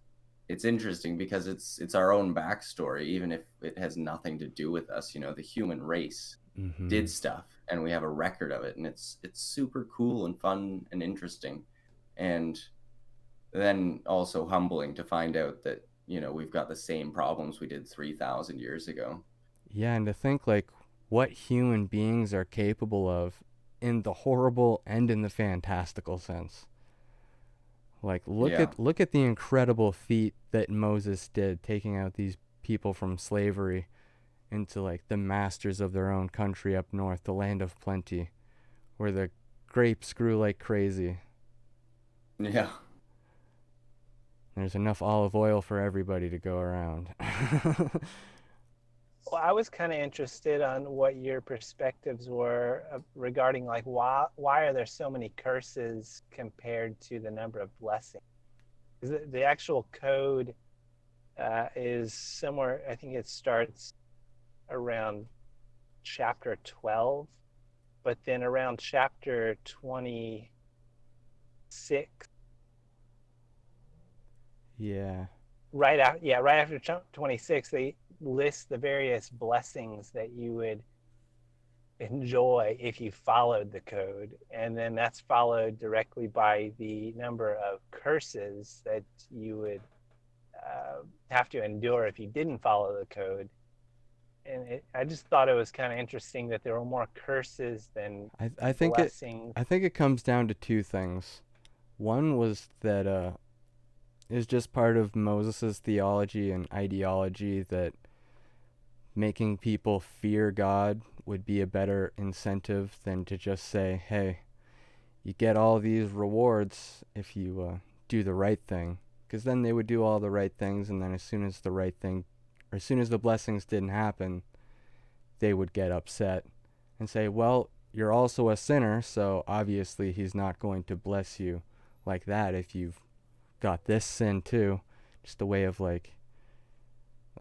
[SPEAKER 2] interesting because it's our own backstory, even if it has nothing to do with us. You know, the human race
[SPEAKER 1] Mm-hmm.
[SPEAKER 2] did stuff, and we have a record of it, and it's super cool and fun and interesting, and then also humbling to find out that, you know, we've got the same problems we did 3,000 years ago.
[SPEAKER 1] Yeah, and to think like what human beings are capable of in the horrible and in the fantastical sense. Like
[SPEAKER 2] Yeah.
[SPEAKER 1] look at the incredible feat that Moses did taking out these people from slavery into like the masters of their own country up north, the land of plenty, where the grapes grew like crazy.
[SPEAKER 2] Yeah.
[SPEAKER 1] There's enough olive oil for everybody to go around.
[SPEAKER 3] Well, I was kind of interested on what your perspectives were regarding like why are there so many curses compared to the number of blessings? Because the actual code is somewhere. I think it starts around chapter 12, but then around chapter 26,
[SPEAKER 1] Yeah.
[SPEAKER 3] right after 26, they list the various blessings that you would enjoy if you followed the code, and then that's followed directly by the number of curses that you would have to endure if you didn't follow the code. And I just thought it was kind of interesting that there were more curses than
[SPEAKER 1] I think it
[SPEAKER 3] blessings.
[SPEAKER 1] I think it comes down to two things. One was that is just part of Moses's theology and ideology that making people fear God would be a better incentive than to just say, "Hey, you get all these rewards if you do the right thing." Because then they would do all the right things, and then as soon as the right thing, or as soon as the blessings didn't happen, they would get upset and say, "Well, you're also a sinner, so obviously he's not going to bless you like that if you've got this sin too." Just a way of like,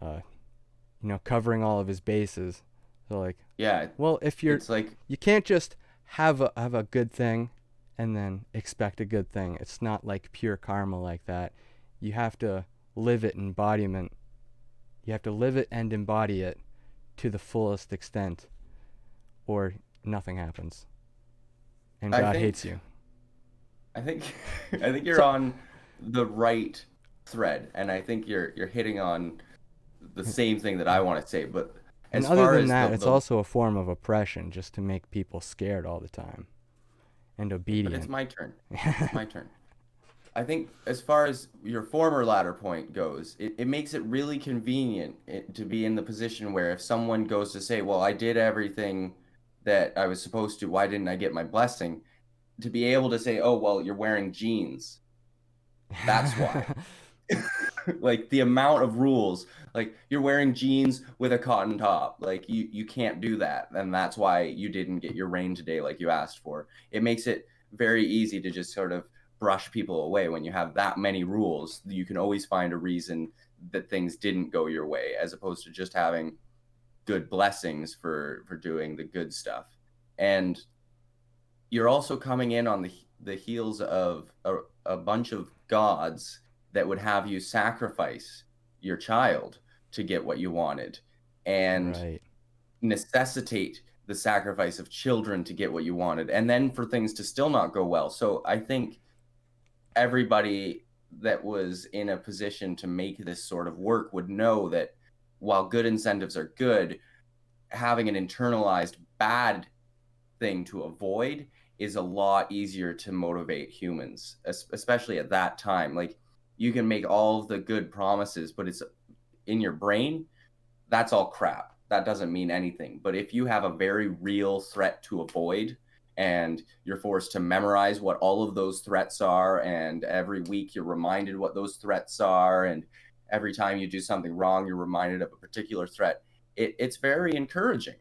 [SPEAKER 1] uh, covering all of his bases. So like,
[SPEAKER 2] Yeah.
[SPEAKER 1] well, if
[SPEAKER 2] It's like,
[SPEAKER 1] you can't just have a good thing and then expect a good thing. It's not like pure karma like that. You have to live it embodiment. You have to live it and embody it to the fullest extent, or nothing happens, and
[SPEAKER 2] I
[SPEAKER 1] God
[SPEAKER 2] think
[SPEAKER 1] hates you.
[SPEAKER 2] I think I think you're
[SPEAKER 1] So,
[SPEAKER 2] on the right thread, and I think you're hitting on the same thing that I want to say. But
[SPEAKER 1] and
[SPEAKER 2] as
[SPEAKER 1] other
[SPEAKER 2] far
[SPEAKER 1] than
[SPEAKER 2] as
[SPEAKER 1] that, it's
[SPEAKER 2] the
[SPEAKER 1] also a form of oppression, just to make people scared all the time and
[SPEAKER 2] but it's
[SPEAKER 1] obedient.
[SPEAKER 2] my turn. It's my turn. I think as far as your former ladder point goes, it makes it really convenient to be in the position where if someone goes to say, well, I did everything that I was supposed to, why didn't I get my blessing? To be able to say, oh, well, you're wearing jeans. That's why. Like the amount of rules, like you're wearing jeans with a cotton top, like you can't do that, and that's why you didn't get your rain today like you asked for. It makes it very easy to just sort of brush people away. When you have that many rules, you can always find a reason that things didn't go your way, as opposed to just having good blessings for doing the good stuff. And you're also coming in on the heels of a bunch of gods that would have you sacrifice your child to get what you wanted, and
[SPEAKER 1] Right.
[SPEAKER 2] necessitate the sacrifice of children to get what you wanted, and then for things to still not go well. So I think everybody that was in a position to make this sort of work would know that while good incentives are good, having an internalized bad thing to avoid is a lot easier to motivate humans, especially at that time. Like you can make all of the good promises, but it's in your brain, that's all crap. That doesn't mean anything. But if you have a very real threat to avoid and you're forced to memorize what all of those threats are, and every week you're reminded what those threats are, and every time you do something wrong, you're reminded of a particular threat, it's very encouraging.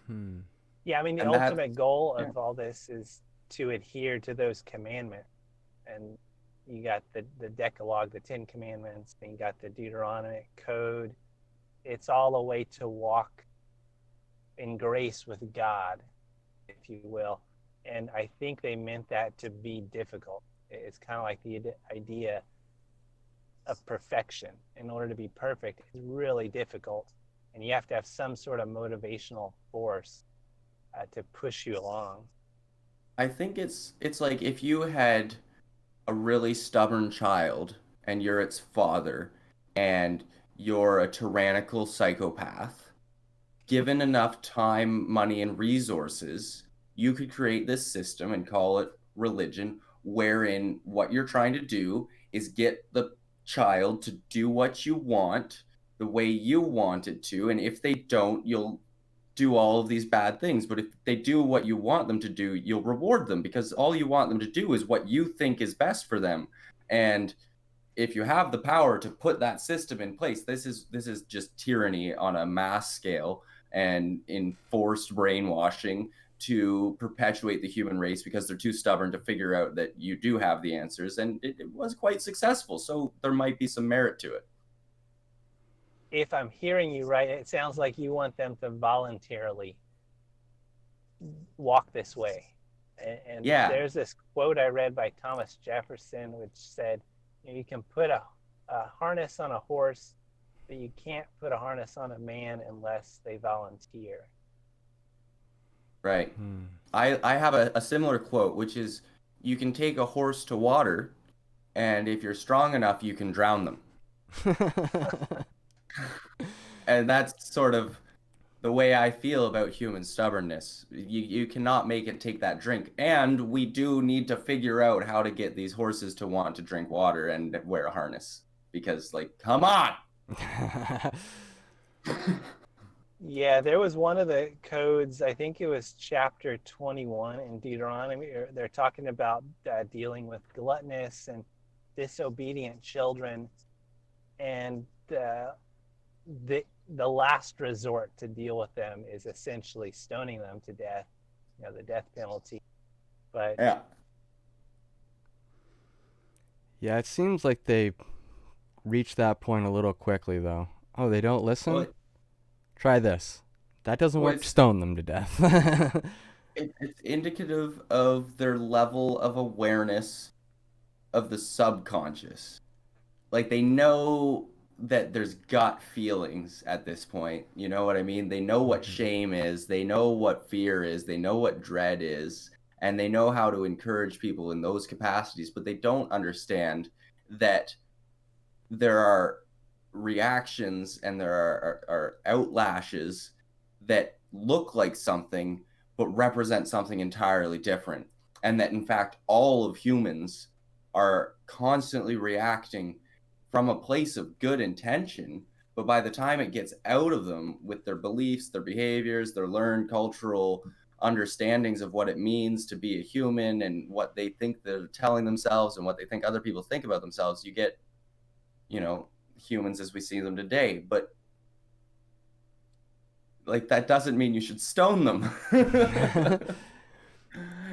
[SPEAKER 1] Hmm.
[SPEAKER 3] Yeah, I mean, the
[SPEAKER 2] And that,
[SPEAKER 3] ultimate goal
[SPEAKER 2] yeah.
[SPEAKER 3] of all this is to adhere to those commandments. And you got the Decalogue, the Ten Commandments, and you got the Deuteronomy Code. It's all a way to walk in grace with God, if you will. And I think they meant that to be difficult. It's kind of like the idea of perfection. In order to be perfect, it's really difficult. And you have to have some sort of motivational force to push you along.
[SPEAKER 2] I think it's like if you had a really stubborn child and you're its father and you're a tyrannical psychopath, given enough time, money, and resources, you could create this system and call it religion, wherein what you're trying to do is get the child to do what you want the way you want it to. And if they don't, you'll do all of these bad things. But if they do what you want them to do, you'll reward them because all you want them to do is what you think is best for them. And if you have the power to put that system in place, this is just tyranny on a mass scale and enforced brainwashing to perpetuate the human race because they're too stubborn to figure out that you do have the answers. And it was quite successful, so there might be some merit to it.
[SPEAKER 3] If I'm hearing you right, it sounds like you want them to voluntarily walk this way. And
[SPEAKER 2] Yeah.
[SPEAKER 3] there's this quote I read by Thomas Jefferson, which said, you can put a harness on a horse, but you can't put a harness on a man unless they volunteer.
[SPEAKER 2] Right. I have a similar quote, which is, you can take a horse to water, and if you're strong enough, you can drown them. And that's sort of the way I feel about human stubbornness. You cannot make it take that drink. And we do need to figure out how to get these horses to want to drink water and wear a harness. Because, like, come on!
[SPEAKER 3] Yeah, there was one of the codes, I think it was chapter 21 in Deuteronomy. They're talking about dealing with gluttonous and disobedient children. And the last resort to deal with them is essentially stoning them to death, the death penalty. But
[SPEAKER 1] yeah, it seems like they reached that point a little quickly, though. Oh, they don't listen?
[SPEAKER 2] Well,
[SPEAKER 1] try this. That doesn't work. Stone them to death.
[SPEAKER 2] It's indicative of their level of awareness of the subconscious. Like, they know that there's gut feelings at this point. You know what I mean? They know what shame is. They know what fear is. They know what dread is. And they know how to encourage people in those capacities. But they don't understand that there are reactions and there are outlashes that look like something but represent something entirely different, and that in fact all of humans are constantly reacting from a place of good intention, but by the time it gets out of them with their beliefs, their behaviors, their learned cultural understandings of what it means to be a human and what they think they're telling themselves and what they think other people think about themselves, you get humans as we see them today. But like, that doesn't mean you should stone them.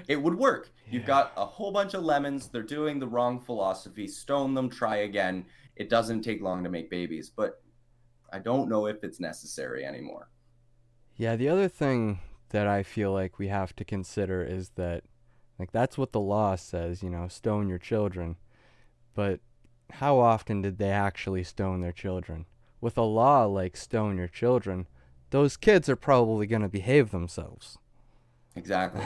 [SPEAKER 2] It would work. Yeah. You've got a whole bunch of lemons. They're doing the wrong philosophy. Stone them, try again. It doesn't take long to make babies, but I don't know if it's necessary anymore.
[SPEAKER 1] Yeah, the other thing that I feel like we have to consider is that, like, that's what the law says, stone your children. But how often did they actually stone their children? With a law like stone your children, those kids are probably going to behave themselves.
[SPEAKER 2] Exactly.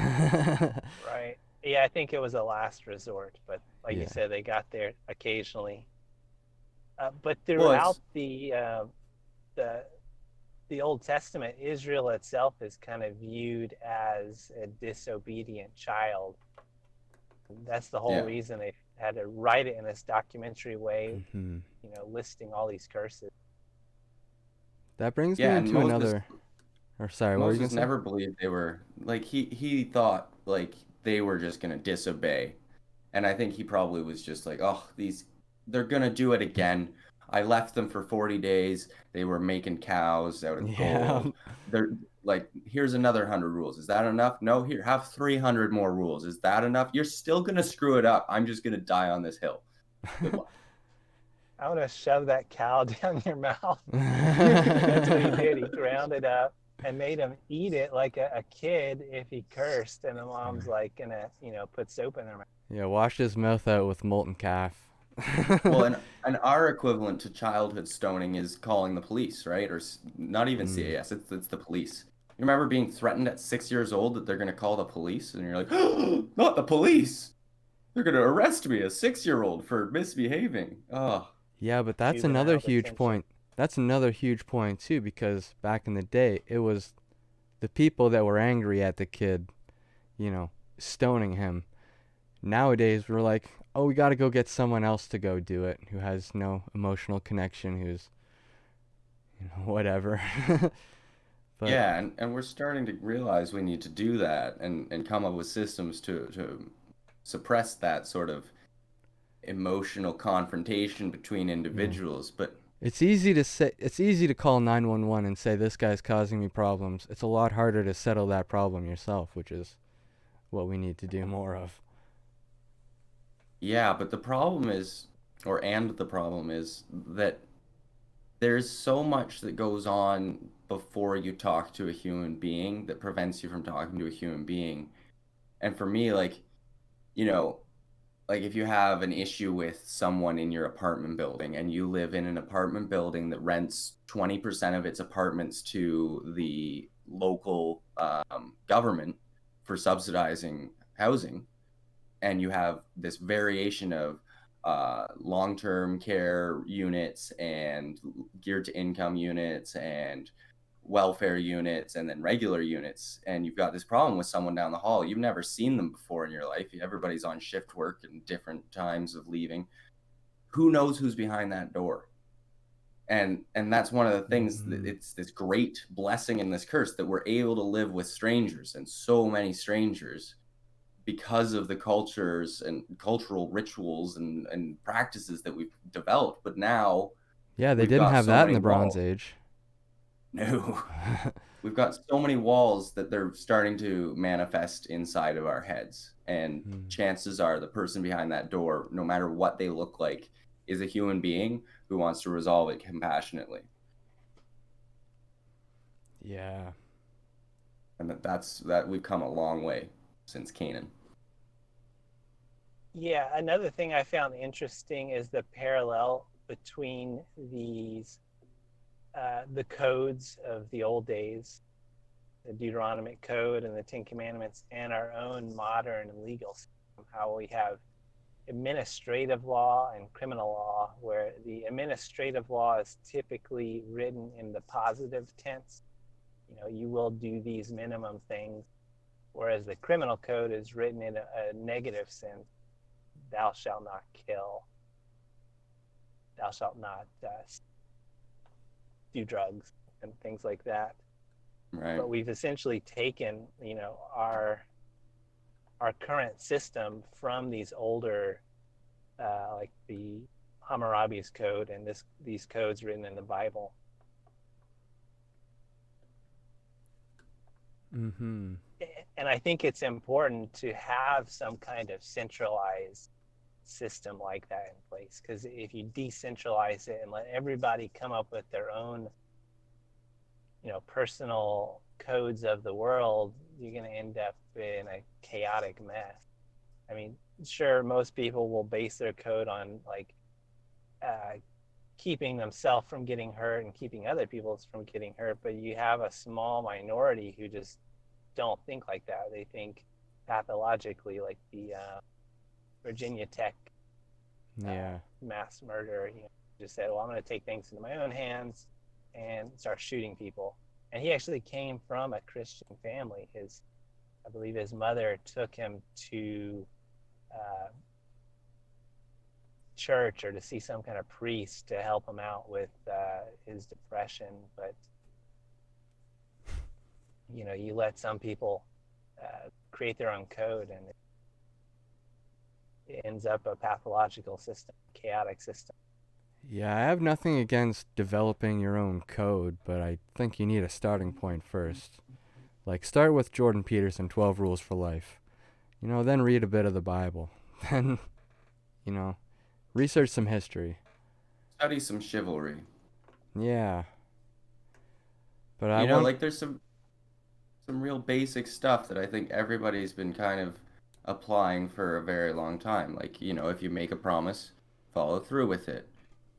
[SPEAKER 3] Right. Yeah, I think it was a last resort, but like you said, they got there occasionally. But throughout the Old Testament, Israel itself is kind of viewed as a disobedient child. That's the whole reason they had to write it in this documentary way, listing all these curses.
[SPEAKER 1] That brings me into another. Or sorry, what were you gonna say?
[SPEAKER 2] Moses never believed they were like he thought like they were just gonna disobey, and I think he probably was just like, oh, they're gonna do it again. I left them for 40 days. They were making cows out of gold. They're like, here's another 100 rules. Is that enough? No, here, have 300 more rules. Is that enough? You're still gonna screw it up. I'm just gonna die on this hill. Good luck.
[SPEAKER 3] I want to shove that cow down your mouth. That's what he did. He ground it up. and made him eat it like a kid if he cursed, and the mom's like gonna, put soap in her mouth.
[SPEAKER 1] Yeah, washed his mouth out with molten calf.
[SPEAKER 2] Well, and our equivalent to childhood stoning is calling the police, right? Or not even
[SPEAKER 1] Mm.
[SPEAKER 2] CAS, it's the police. You remember being threatened at 6 years old that they're going to call the police? And you're like, oh, not the police. They're going to arrest me, a 6-year-old, for misbehaving. Oh,
[SPEAKER 1] Yeah, but that's another
[SPEAKER 3] Juvenile
[SPEAKER 1] huge
[SPEAKER 3] detention.
[SPEAKER 1] point. That's another huge point too, because back in the day, it was the people that were angry at the kid, stoning him. Nowadays, we're like, oh, we got to go get someone else to go do it who has no emotional connection, who's, whatever. But
[SPEAKER 2] yeah, and we're starting to realize we need to do that and come up with systems to suppress that sort of emotional confrontation between
[SPEAKER 1] yeah,
[SPEAKER 2] individuals. But
[SPEAKER 1] it's easy to call 911 and say this guy's causing me problems. It's a lot harder to settle that problem yourself, which is what we need to do more of.
[SPEAKER 2] yeah, but the problem is, the problem is that there's so much that goes on before you talk to a human being that prevents you from talking to a human being. And for me, like, you know, like if you have an issue with someone in your apartment building and you live in an apartment building that rents 20% of its apartments to the local government for subsidizing housing, and you have this variation of long-term care units and geared to income units and welfare units and then regular units, and you've got this problem with someone down the hall, you've never seen them before in your life, everybody's on shift work and different times of leaving, who knows who's behind that door? And that's one of the things that
[SPEAKER 1] Mm-hmm.
[SPEAKER 2] it's this great blessing and this curse that we're able to live with strangers, and so many strangers, because of the cultures and cultural rituals and practices that we've developed. But now
[SPEAKER 1] Yeah, they
[SPEAKER 2] we've
[SPEAKER 1] didn't
[SPEAKER 2] got
[SPEAKER 1] have
[SPEAKER 2] so
[SPEAKER 1] that in
[SPEAKER 2] many
[SPEAKER 1] the Bronze
[SPEAKER 2] walls.
[SPEAKER 1] Age.
[SPEAKER 2] No, we've got so many walls that they're starting to manifest inside of our heads. And
[SPEAKER 1] Mm.
[SPEAKER 2] chances are the person behind that door, no matter what they look like, is a human being who wants to resolve it compassionately.
[SPEAKER 1] Yeah.
[SPEAKER 2] And that we've come a long way since Canaan.
[SPEAKER 3] Yeah, another thing I found interesting is the parallel between the codes of the old days, the Deuteronomic Code and the Ten Commandments, and our own modern legal system, how we have administrative law and criminal law, where the administrative law is typically written in the positive tense. You will do these minimum things, whereas the criminal code is written in a negative sense. Thou shalt not kill. Thou shalt not do drugs and things like that.
[SPEAKER 2] Right.
[SPEAKER 3] But we've essentially taken, our current system from these older, like the Hammurabi's code and these codes written in the Bible.
[SPEAKER 1] Mm-hmm.
[SPEAKER 3] And I think it's important to have some kind of centralized system like that in place, because if you decentralize it and let everybody come up with their own personal codes of the world, you're going to end up in a chaotic mess. I mean, sure, most people will base their code on like keeping themselves from getting hurt and keeping other people from getting hurt, but you have a small minority who just don't think like that. They think pathologically, like the Virginia Tech
[SPEAKER 1] Yeah.
[SPEAKER 3] mass murderer. Just said, well, I'm going to take things into my own hands and start shooting people. And he actually came from a Christian family. I believe his mother took him to church or to see some kind of priest to help him out with his depression. But you let some people create their own code, and it ends up a pathological system, chaotic system.
[SPEAKER 1] Yeah, I have nothing against developing your own code, but I think you need a starting point first. Like, start with Jordan Peterson, 12 Rules for Life. Then read a bit of the Bible. Then, you know, research some history.
[SPEAKER 2] Study some chivalry.
[SPEAKER 1] Yeah. But I want...
[SPEAKER 2] Like there's some real basic stuff that I think everybody's been kind of applying for a very long time. Like, if you make a promise, follow through with it.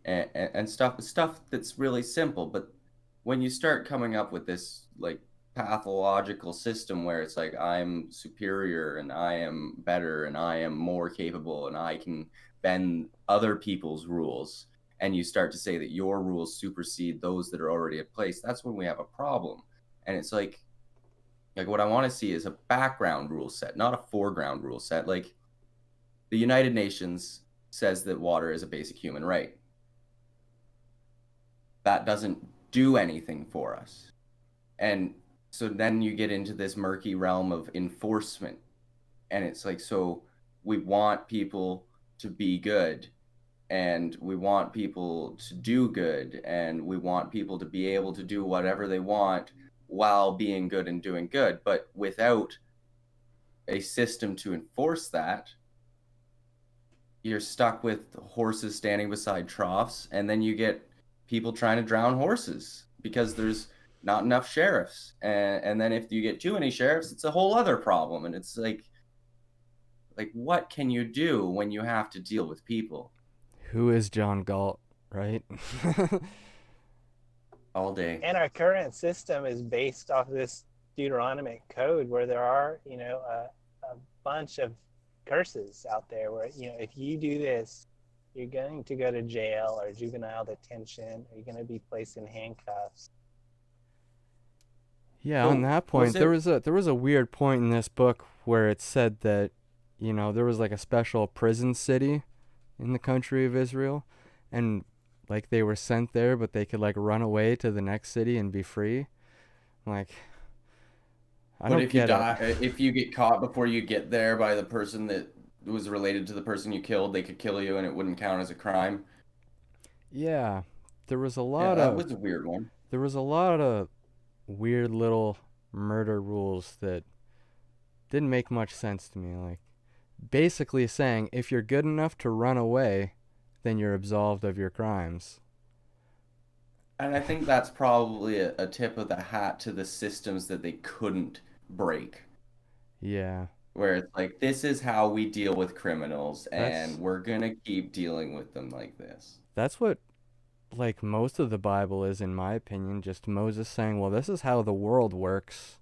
[SPEAKER 2] And stuff that's really simple. But when you start coming up with this like pathological system where it's like I'm superior and I am better and I am more capable and I can bend other people's rules, and you start to say that your rules supersede those that are already in place, that's when we have a problem. And it's like what I want to see is a background rule set, not a foreground rule set. Like the United Nations says that water is a basic human right. That doesn't do anything for us. And so then you get into this murky realm of enforcement. And it's like, so we want people to be good, and we want people to do good, and we want people to be able to do whatever they want while being good and doing good. But without a system to enforce that, you're stuck with horses standing beside troughs, and then you get people trying to drown horses because there's not enough sheriffs. And then if you get too many sheriffs, it's a whole other problem. And it's like what can you do when you have to deal with people?
[SPEAKER 1] Who is John Galt, right?
[SPEAKER 2] All day.
[SPEAKER 3] And our current system is based off this Deuteronomic code where there are, a bunch of curses out there where, if you do this, you're going to go to jail or juvenile detention, or you're going to be placed in handcuffs.
[SPEAKER 1] Yeah,
[SPEAKER 2] Well,
[SPEAKER 1] on that point,
[SPEAKER 2] was
[SPEAKER 1] there was a weird point in this book where it said that, there was like a special prison city in the country of Israel, and like they were sent there, but they could like run away to the next city and be free. Like, I
[SPEAKER 2] But
[SPEAKER 1] don't
[SPEAKER 2] if you
[SPEAKER 1] get
[SPEAKER 2] die,
[SPEAKER 1] it.
[SPEAKER 2] if you get caught before you get there by the person that was related to the person you killed, they could kill you and it wouldn't count as a crime.
[SPEAKER 1] Yeah, there was a
[SPEAKER 2] Yeah,
[SPEAKER 1] lot
[SPEAKER 2] that
[SPEAKER 1] of
[SPEAKER 2] was a weird one.
[SPEAKER 1] there was a lot of weird little murder rules that didn't make much sense to me. Like, basically saying if you're good enough to run away, then you're absolved of your crimes.
[SPEAKER 2] And I think that's probably a tip of the hat to the systems that they couldn't break.
[SPEAKER 1] Yeah,
[SPEAKER 2] Where it's like, this is how we deal with criminals, and
[SPEAKER 1] that's
[SPEAKER 2] we're gonna keep dealing with them like this.
[SPEAKER 1] that's what like most of the Bible is, in my opinion. Just Moses saying, well, this is how the world works.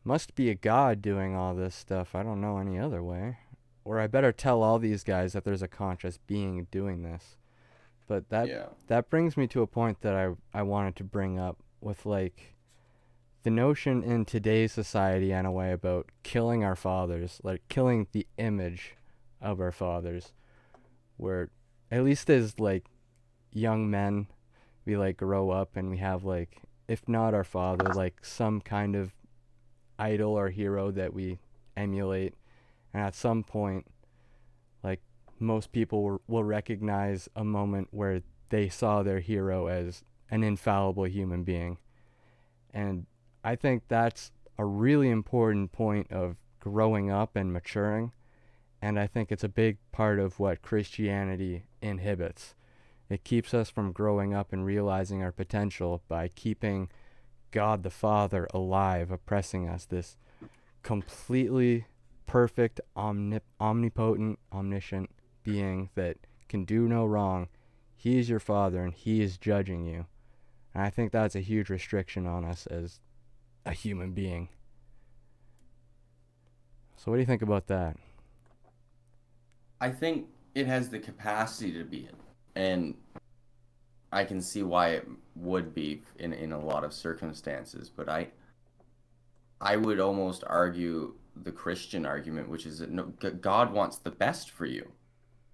[SPEAKER 1] Must be a God doing all this stuff. I don't know any other way. Or I better tell all these guys that there's a conscious being doing this. But
[SPEAKER 2] Yeah.
[SPEAKER 1] that brings me to a point that I wanted to bring up with like the notion in today's society in a way about killing our fathers, like killing the image of our fathers, where at least as like young men we like grow up and we have like, if not our father, like some kind of idol or hero that we emulate, and at some point like most people will recognize a moment where they saw their hero as an infallible human being. And I think that's a really important point of growing up and maturing, and I think it's a big part of what Christianity inhibits. It keeps us from growing up and realizing our potential by keeping God the Father alive, oppressing us, this completely perfect, omnipotent, omniscient being that can do no wrong. He is your Father and He is judging you. And I think that's a huge restriction on us as a human being. So what do you think about that?
[SPEAKER 2] I think it has the capacity to be it. And I can see why it would be in a lot of circumstances, but I would almost argue the Christian argument, which is that no, God wants the best for you.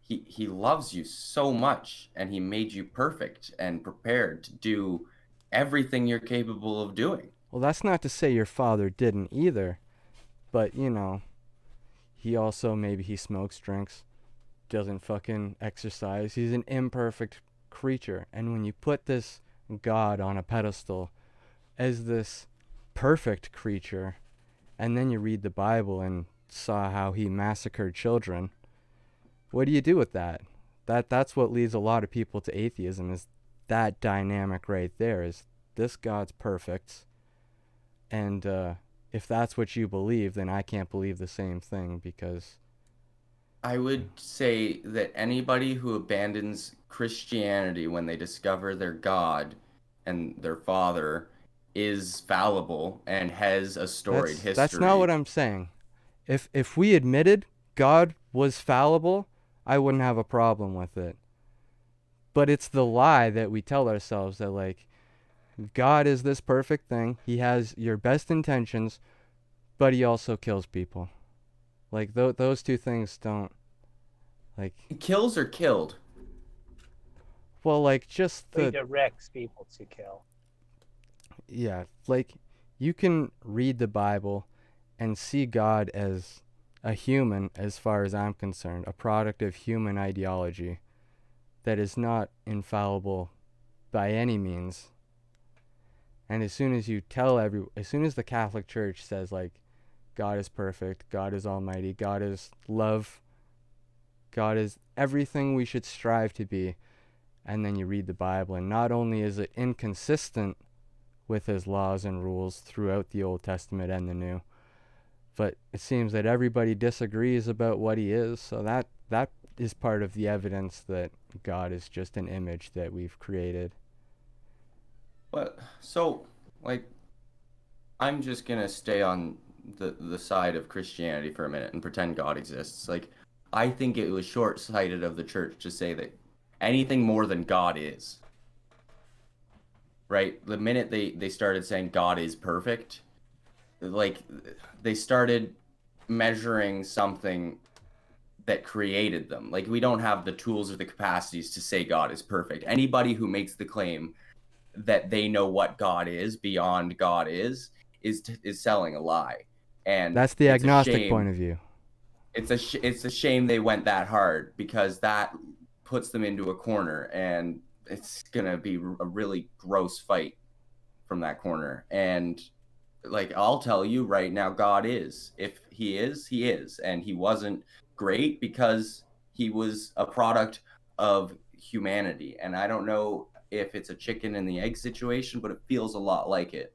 [SPEAKER 2] He loves you so much, and He made you perfect and prepared to do everything you're capable of doing.
[SPEAKER 1] Well, that's not to say your father didn't either, but he also, maybe he smokes, drinks, doesn't fucking exercise. He's an imperfect creature. And when you put this God on a pedestal as this perfect creature, and then you read the Bible and saw how He massacred children, what do you do with that? That's what leads a lot of people to atheism, is that dynamic right there. Is this God's perfect, and if that's what you believe, then I can't believe the same thing because
[SPEAKER 2] I would say that anybody who abandons Christianity when they discover their God and their Father is fallible and has a storied
[SPEAKER 1] that's not what
[SPEAKER 2] history.
[SPEAKER 1] I'm saying. If we admitted God was fallible, I wouldn't have a problem with it. But it's the lie that we tell ourselves that like God is this perfect thing. He has your best intentions, but he also kills people. Like those two things don't like
[SPEAKER 2] Kills or killed?
[SPEAKER 1] well like just
[SPEAKER 3] He
[SPEAKER 1] the
[SPEAKER 3] directs people to kill.
[SPEAKER 1] yeah, like you can read the Bible and see God as a human as far as I'm concerned, a product of human ideology that is not infallible by any means. And as soon as as soon as the Catholic Church says like God is perfect, God is almighty, God is love, God is everything we should strive to be, and then you read the Bible and not only is it inconsistent with his laws and rules throughout the Old Testament and the New, but it seems that everybody disagrees about what he is, so that is part of the evidence that God is just an image that we've created.
[SPEAKER 2] But so, like, I'm just gonna stay on the side of Christianity for a minute and pretend God exists. Like, I think it was short-sighted of the church to say that anything more than God is. Right? The minute they started saying God is perfect, like they started measuring something that created them. Like we don't have the tools or the capacities to say God is perfect. Anybody who makes the claim that they know what God is beyond God is selling a lie. And
[SPEAKER 1] That's the
[SPEAKER 2] it's a
[SPEAKER 1] agnostic point
[SPEAKER 2] shame.
[SPEAKER 1] of view.
[SPEAKER 2] It's a shame they went that hard because that puts them into a corner, and it's gonna be a really gross fight from that corner. And like I'll tell you right now, God is. If he is, he is. And he wasn't great because he was a product of humanity. And I don't know if it's a chicken and the egg situation, but it feels a lot like it.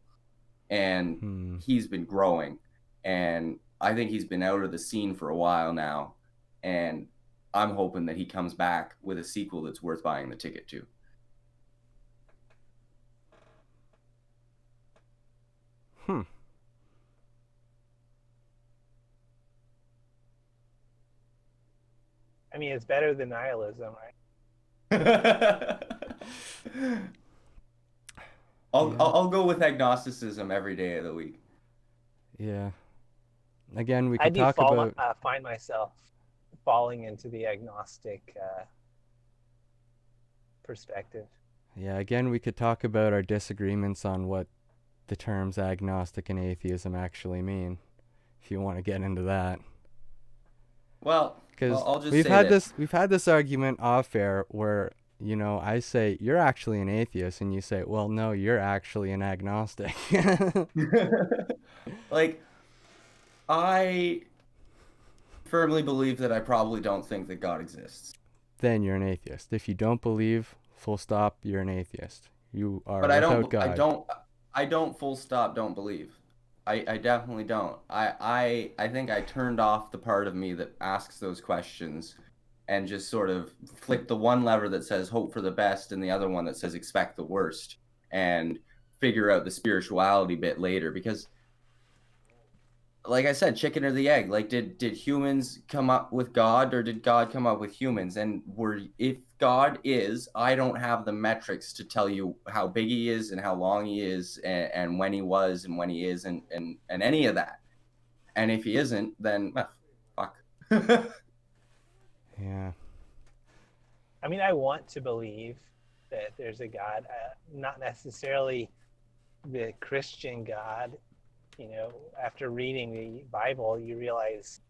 [SPEAKER 2] And he's been growing. And I think he's been out of the scene for a while now. And I'm hoping that he comes back with a sequel that's worth buying the ticket to.
[SPEAKER 3] I mean, it's better than nihilism, right?
[SPEAKER 2] I'll go with agnosticism every day of the week.
[SPEAKER 1] Yeah. Again, we could talk about.
[SPEAKER 3] Find myself falling into the agnostic perspective.
[SPEAKER 1] Yeah. Again, we could talk about our disagreements on what the terms agnostic and atheism actually mean, if you want to get into that.
[SPEAKER 2] Well,
[SPEAKER 1] because
[SPEAKER 2] I'll just
[SPEAKER 1] we've had this argument off air where I say you're actually an atheist and you say, well, no, you're actually an agnostic.
[SPEAKER 2] Like, I firmly believe that I probably don't think that God exists.
[SPEAKER 1] Then you're an atheist. If you don't believe, full stop, you're an atheist. You are
[SPEAKER 2] But
[SPEAKER 1] without God.
[SPEAKER 2] I don't full stop don't believe. I definitely don't. I think I turned off the part of me that asks those questions and just sort of flick the one lever that says hope for the best and the other one that says expect the worst and figure out the spirituality bit later. Because like I said, chicken or the egg, like did humans come up with God or did God come up with humans? And if God is, I don't have the metrics to tell you how big he is and how long he is and when he was and when he is and any of that. And if he isn't, then fuck.
[SPEAKER 1] Yeah.
[SPEAKER 3] I mean, I want to believe that there's a God, not necessarily the Christian God. After reading the Bible, you realize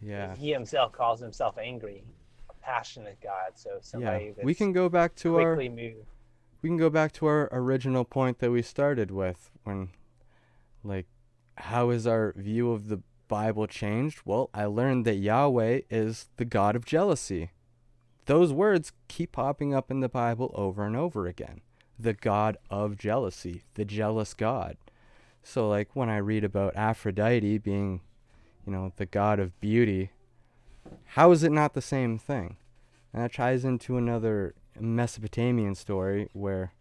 [SPEAKER 3] he himself calls himself angry, a passionate God. So somebody that's
[SPEAKER 1] we can go back to we can go back to our original point that we started with when, like, how is our view of the Bible changed? Well, I learned that Yahweh is the God of jealousy. Those words keep popping up in the Bible over and over again. The God of jealousy, the jealous God. So like when I read about Aphrodite being, the god of beauty, how is it not the same thing? And that ties into another Mesopotamian story where,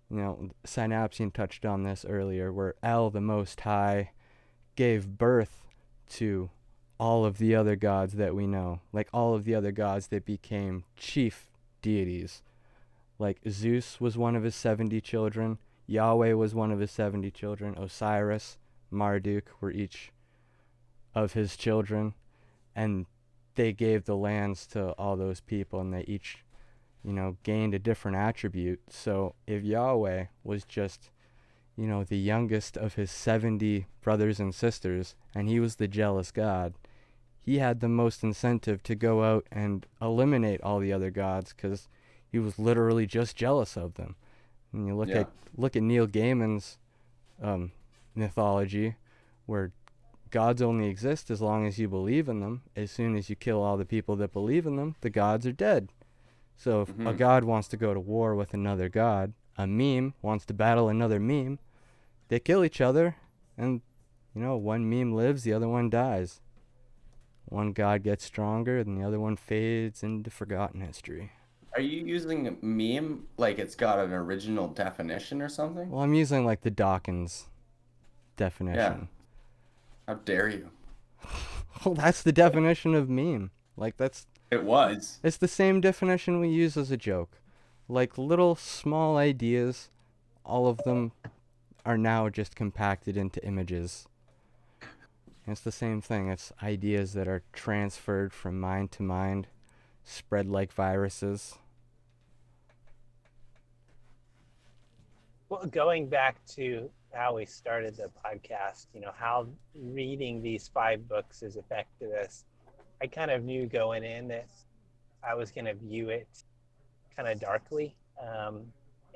[SPEAKER 1] Synapsian touched on this earlier, where El, the Most High, gave birth to all of the other gods that we know. Like all of the other gods that became chief deities. Like Zeus was one of his 70 children. Yahweh was one of his 70 children. Osiris, Marduk were each of his children. And they gave the lands to all those people, and they each, gained a different attribute. So if Yahweh was just, the youngest of his 70 brothers and sisters, and he was the jealous God, he had the most incentive to go out and eliminate all the other gods, because he was literally just jealous of them. And you look at Neil Gaiman's mythology, where gods only exist as long as you believe in them. As soon as you kill all the people that believe in them, the gods are dead. So if a god wants to go to war with another god, a meme wants to battle another meme, they kill each other, and, one meme lives, the other one dies. One god gets stronger, and the other one fades into forgotten history.
[SPEAKER 2] Are you using a meme like it's got an original definition or something?
[SPEAKER 1] Well, I'm using, like, the Dawkins definition.
[SPEAKER 2] Yeah. How dare you?
[SPEAKER 1] Well, that's the definition of meme. Like,
[SPEAKER 2] It was.
[SPEAKER 1] it's the same definition we use as a joke. Like, little small ideas, all of them are now just compacted into images. And it's the same thing. It's ideas that are transferred from mind to mind, spread like viruses.
[SPEAKER 3] Well, going back to how we started the podcast, how reading these 5 books has affected us. I kind of knew going in that I was going to view it kind of darkly.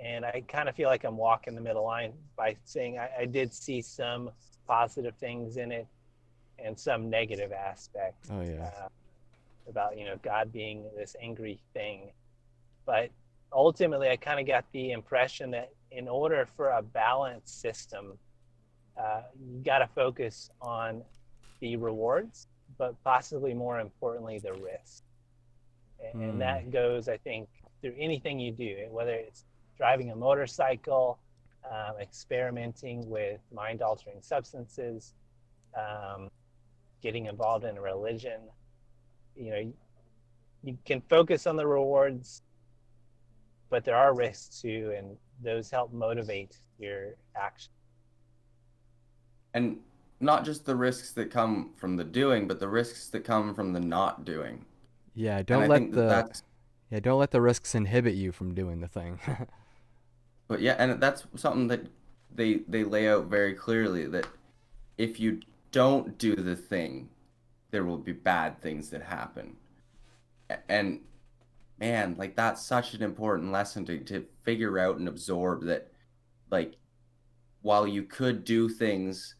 [SPEAKER 3] And I kind of feel like I'm walking the middle line by saying I did see some positive things in it and some negative aspects.
[SPEAKER 1] Oh, yeah.
[SPEAKER 3] About, God being this angry thing. But ultimately, I kind of got the impression that in order for a balanced system, you got to focus on the rewards, but possibly more importantly, the risk. And that goes, I think, through anything you do, whether it's driving a motorcycle, experimenting with mind-altering substances, getting involved in a religion. You can focus on the rewards, but there are risks too, and those help motivate your action.
[SPEAKER 2] And not just the risks that come from the doing, but the risks that come from the not doing.
[SPEAKER 1] Yeah, don't let the risks inhibit you from doing the thing.
[SPEAKER 2] But yeah, and that's something that they lay out very clearly, that if you don't do the thing, there will be bad things that happen. And man, like that's such an important lesson to figure out and absorb, that like while you could do things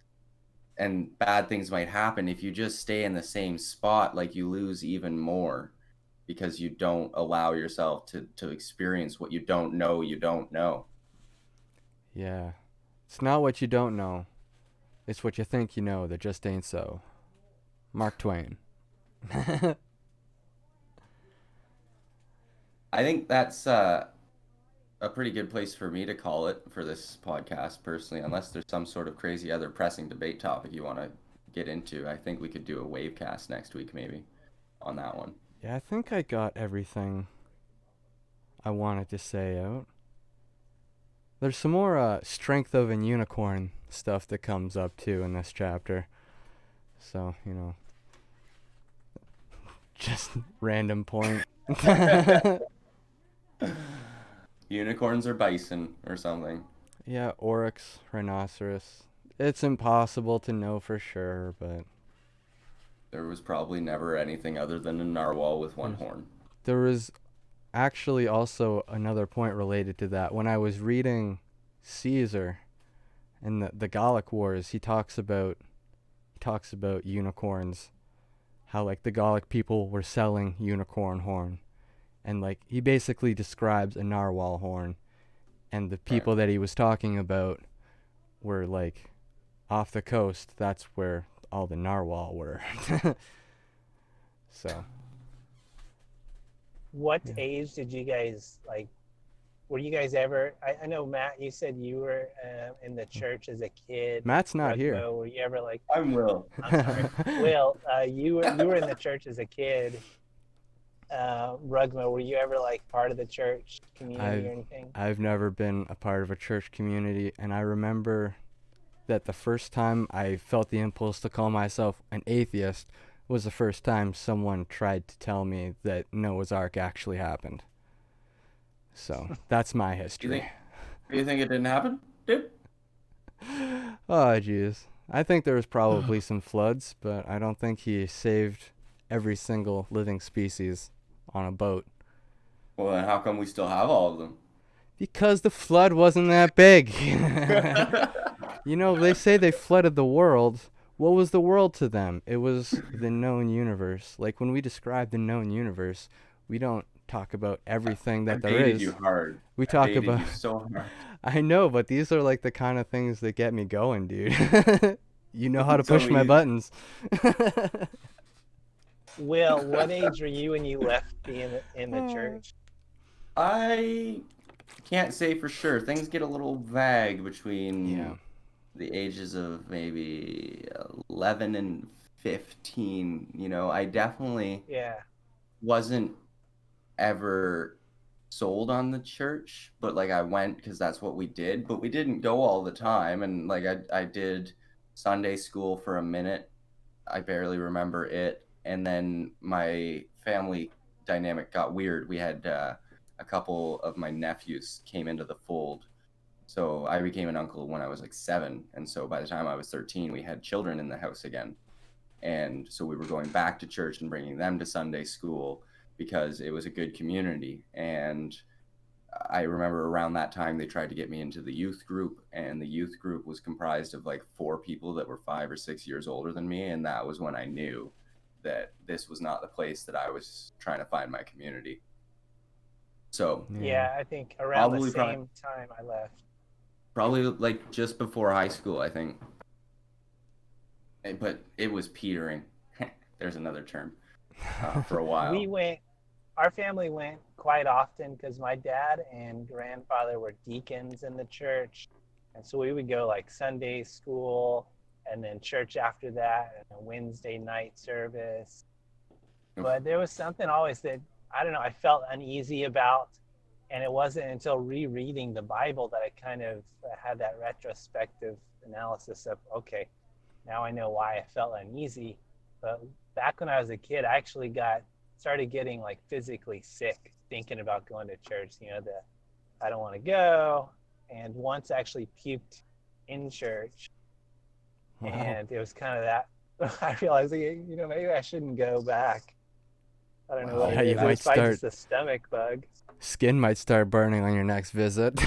[SPEAKER 2] and bad things might happen, if you just stay in the same spot, like you lose even more, because you don't allow yourself to experience what you don't know.
[SPEAKER 1] Yeah. It's not what you don't know. It's what you think you know that just ain't so. Mark Twain.
[SPEAKER 2] I think that's a pretty good place for me to call it for this podcast, personally, unless there's some sort of crazy other pressing debate topic you want to get into. I think we could do a wavecast next week, maybe, on that one.
[SPEAKER 1] Yeah, I think I got everything I wanted to say out. There's some more strength of an unicorn stuff that comes up, too, in this chapter. So, just random point.
[SPEAKER 2] Unicorns or bison or something.
[SPEAKER 1] Yeah, oryx, rhinoceros. It's impossible to know for sure, but
[SPEAKER 2] There was probably never anything other than a narwhal with one horn.
[SPEAKER 1] there was actually also another point related to that. When I was reading Caesar in the Gallic Wars, he talks about unicorns, how like the Gallic people were selling unicorn horn, and like he basically describes a narwhal horn, and the people that he was talking about were like off the coast, that's where all the narwhal were. So.
[SPEAKER 3] What
[SPEAKER 1] Yeah.
[SPEAKER 3] age did you guys like? Were you guys ever? I know Matt. You said you were in the church as a kid.
[SPEAKER 1] Matt's not here.
[SPEAKER 3] Rugmo, were you ever like?
[SPEAKER 2] I'm Will.
[SPEAKER 3] I'm sorry, Will. You were in the church as a kid. Rugmo, were you ever like part of the church community or anything?
[SPEAKER 1] I've never been a part of a church community, and I remember that the first time I felt the impulse to call myself an atheist was the first time someone tried to tell me that Noah's Ark actually happened. So that's my history.
[SPEAKER 2] Do you think it didn't happen, dude?
[SPEAKER 1] Oh, jeez. I think there was probably some floods, but I don't think he saved every single living species on a boat.
[SPEAKER 2] Well, then how come we still have all of them?
[SPEAKER 1] Because the flood wasn't that big. You know, they say they flooded the world. What was the world to them? It was the known universe. Like, when we describe the known universe, we don't talk about everything that there
[SPEAKER 2] baited
[SPEAKER 1] is.
[SPEAKER 2] you hard.
[SPEAKER 1] We
[SPEAKER 2] I
[SPEAKER 1] talk
[SPEAKER 2] baited
[SPEAKER 1] about...
[SPEAKER 2] you so hard.
[SPEAKER 1] I know, but these are like the kind of things that get me going, dude. You know how to
[SPEAKER 2] So
[SPEAKER 1] push my buttons.
[SPEAKER 3] Will, what age were you when you left being in the church?
[SPEAKER 2] I can't say for sure. Things get a little vague between
[SPEAKER 1] Yeah.
[SPEAKER 2] the ages of maybe 11 and 15. You know, I definitely
[SPEAKER 3] Yeah.
[SPEAKER 2] wasn't ever sold on the church, but like I went because that's what we did, but we didn't go all the time. And like I did Sunday school for a minute. I barely remember it. And then my family dynamic got weird. We had a couple of my nephews came into the fold. So I became an uncle when I was like 7. And so by the time I was 13, we had children in the house again. And so we were going back to church and bringing them to Sunday school because it was a good community. And I remember around that time they tried to get me into the youth group, and the youth group was comprised of like 4 people that were 5 or 6 years older than me. And that was when I knew that this was not the place that I was trying to find my community. So
[SPEAKER 3] Yeah, I think around the
[SPEAKER 2] Probably
[SPEAKER 3] same time I left.
[SPEAKER 2] probably like just before high school, I think. But it was petering. There's another term. For a while.
[SPEAKER 3] Our family went quite often because my dad and grandfather were deacons in the church. And so we would go like Sunday school and then church after that and a Wednesday night service. But there was something always that, I don't know, I felt uneasy about. And it wasn't until rereading the Bible that I kind of had that retrospective analysis of, okay, now I know why I felt uneasy. But back when I was a kid, I actually started getting like physically sick thinking about going to church. You know, I don't want to go. And once actually puked in church.
[SPEAKER 1] Wow.
[SPEAKER 3] And it was kind of that, I realized, you know, maybe I shouldn't go back. I don't know what it is. It was probably just a stomach bug.
[SPEAKER 1] Skin might start burning on your next visit.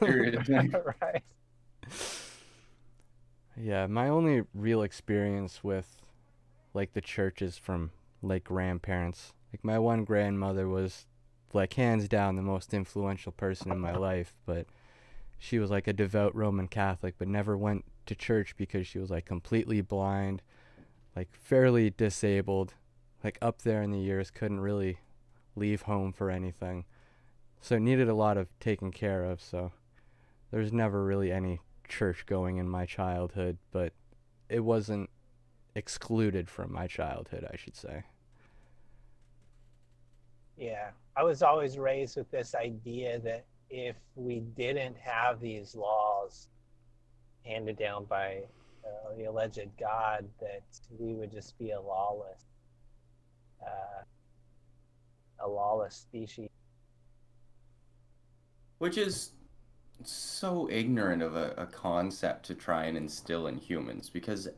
[SPEAKER 3] Right.
[SPEAKER 1] Yeah, my only real experience with like the church is from like grandparents. Like my one grandmother was like hands down the most influential person in my life, but she was like a devout Roman Catholic, but never went to church because she was like completely blind, like fairly disabled, like up there in the years, couldn't really leave home for anything. So needed a lot of taking care of, so there's never really any church going in my childhood, but it wasn't excluded from my childhood, I should say.
[SPEAKER 3] Yeah, I was always raised with this idea that if we didn't have these laws handed down by the alleged God, that we would just be a lawless species.
[SPEAKER 2] Which is so ignorant of a concept to try and instill in humans, because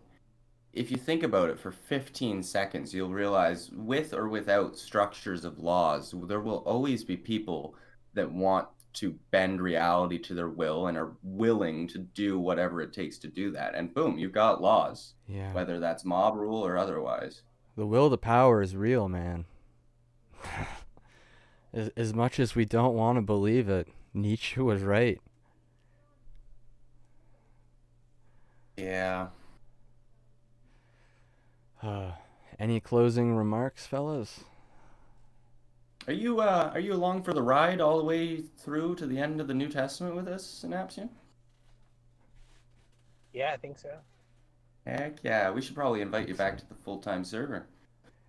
[SPEAKER 2] if you think about it for 15 seconds, you'll realize with or without structures of laws, there will always be people that want to bend reality to their will and are willing to do whatever it takes to do that. And boom, you've got laws,
[SPEAKER 1] Yeah.
[SPEAKER 2] whether that's mob rule or otherwise.
[SPEAKER 1] The will to power is real, man. As much as we don't want to believe it, Nietzsche was right.
[SPEAKER 2] Yeah.
[SPEAKER 1] Any closing remarks, fellas?
[SPEAKER 2] Are you along for the ride all the way through to the end of the New Testament with us, Synapsion?
[SPEAKER 3] Yeah, I think so.
[SPEAKER 2] Heck yeah, we should probably invite you back to the full-time server.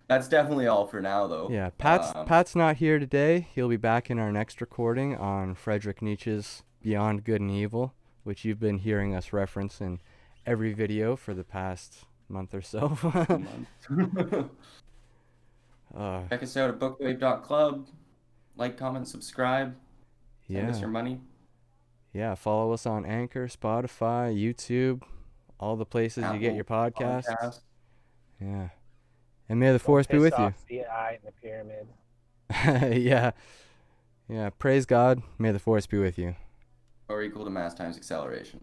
[SPEAKER 2] That's definitely all for now, though.
[SPEAKER 1] Yeah, Pat's not here today. He'll be back in our next recording on Friedrich Nietzsche's Beyond Good and Evil, which you've been hearing us reference in every video for the past month or so.
[SPEAKER 2] Check us out at bookwave.club. Like, comment, subscribe. Send us your money.
[SPEAKER 1] Yeah, follow us on Anchor, Spotify, YouTube, all the places you get your podcasts. Yeah. And may the force be with you.
[SPEAKER 3] The eye in the pyramid.
[SPEAKER 1] Yeah. Yeah. Praise God. May the force be with you.
[SPEAKER 2] Or equal to mass times acceleration.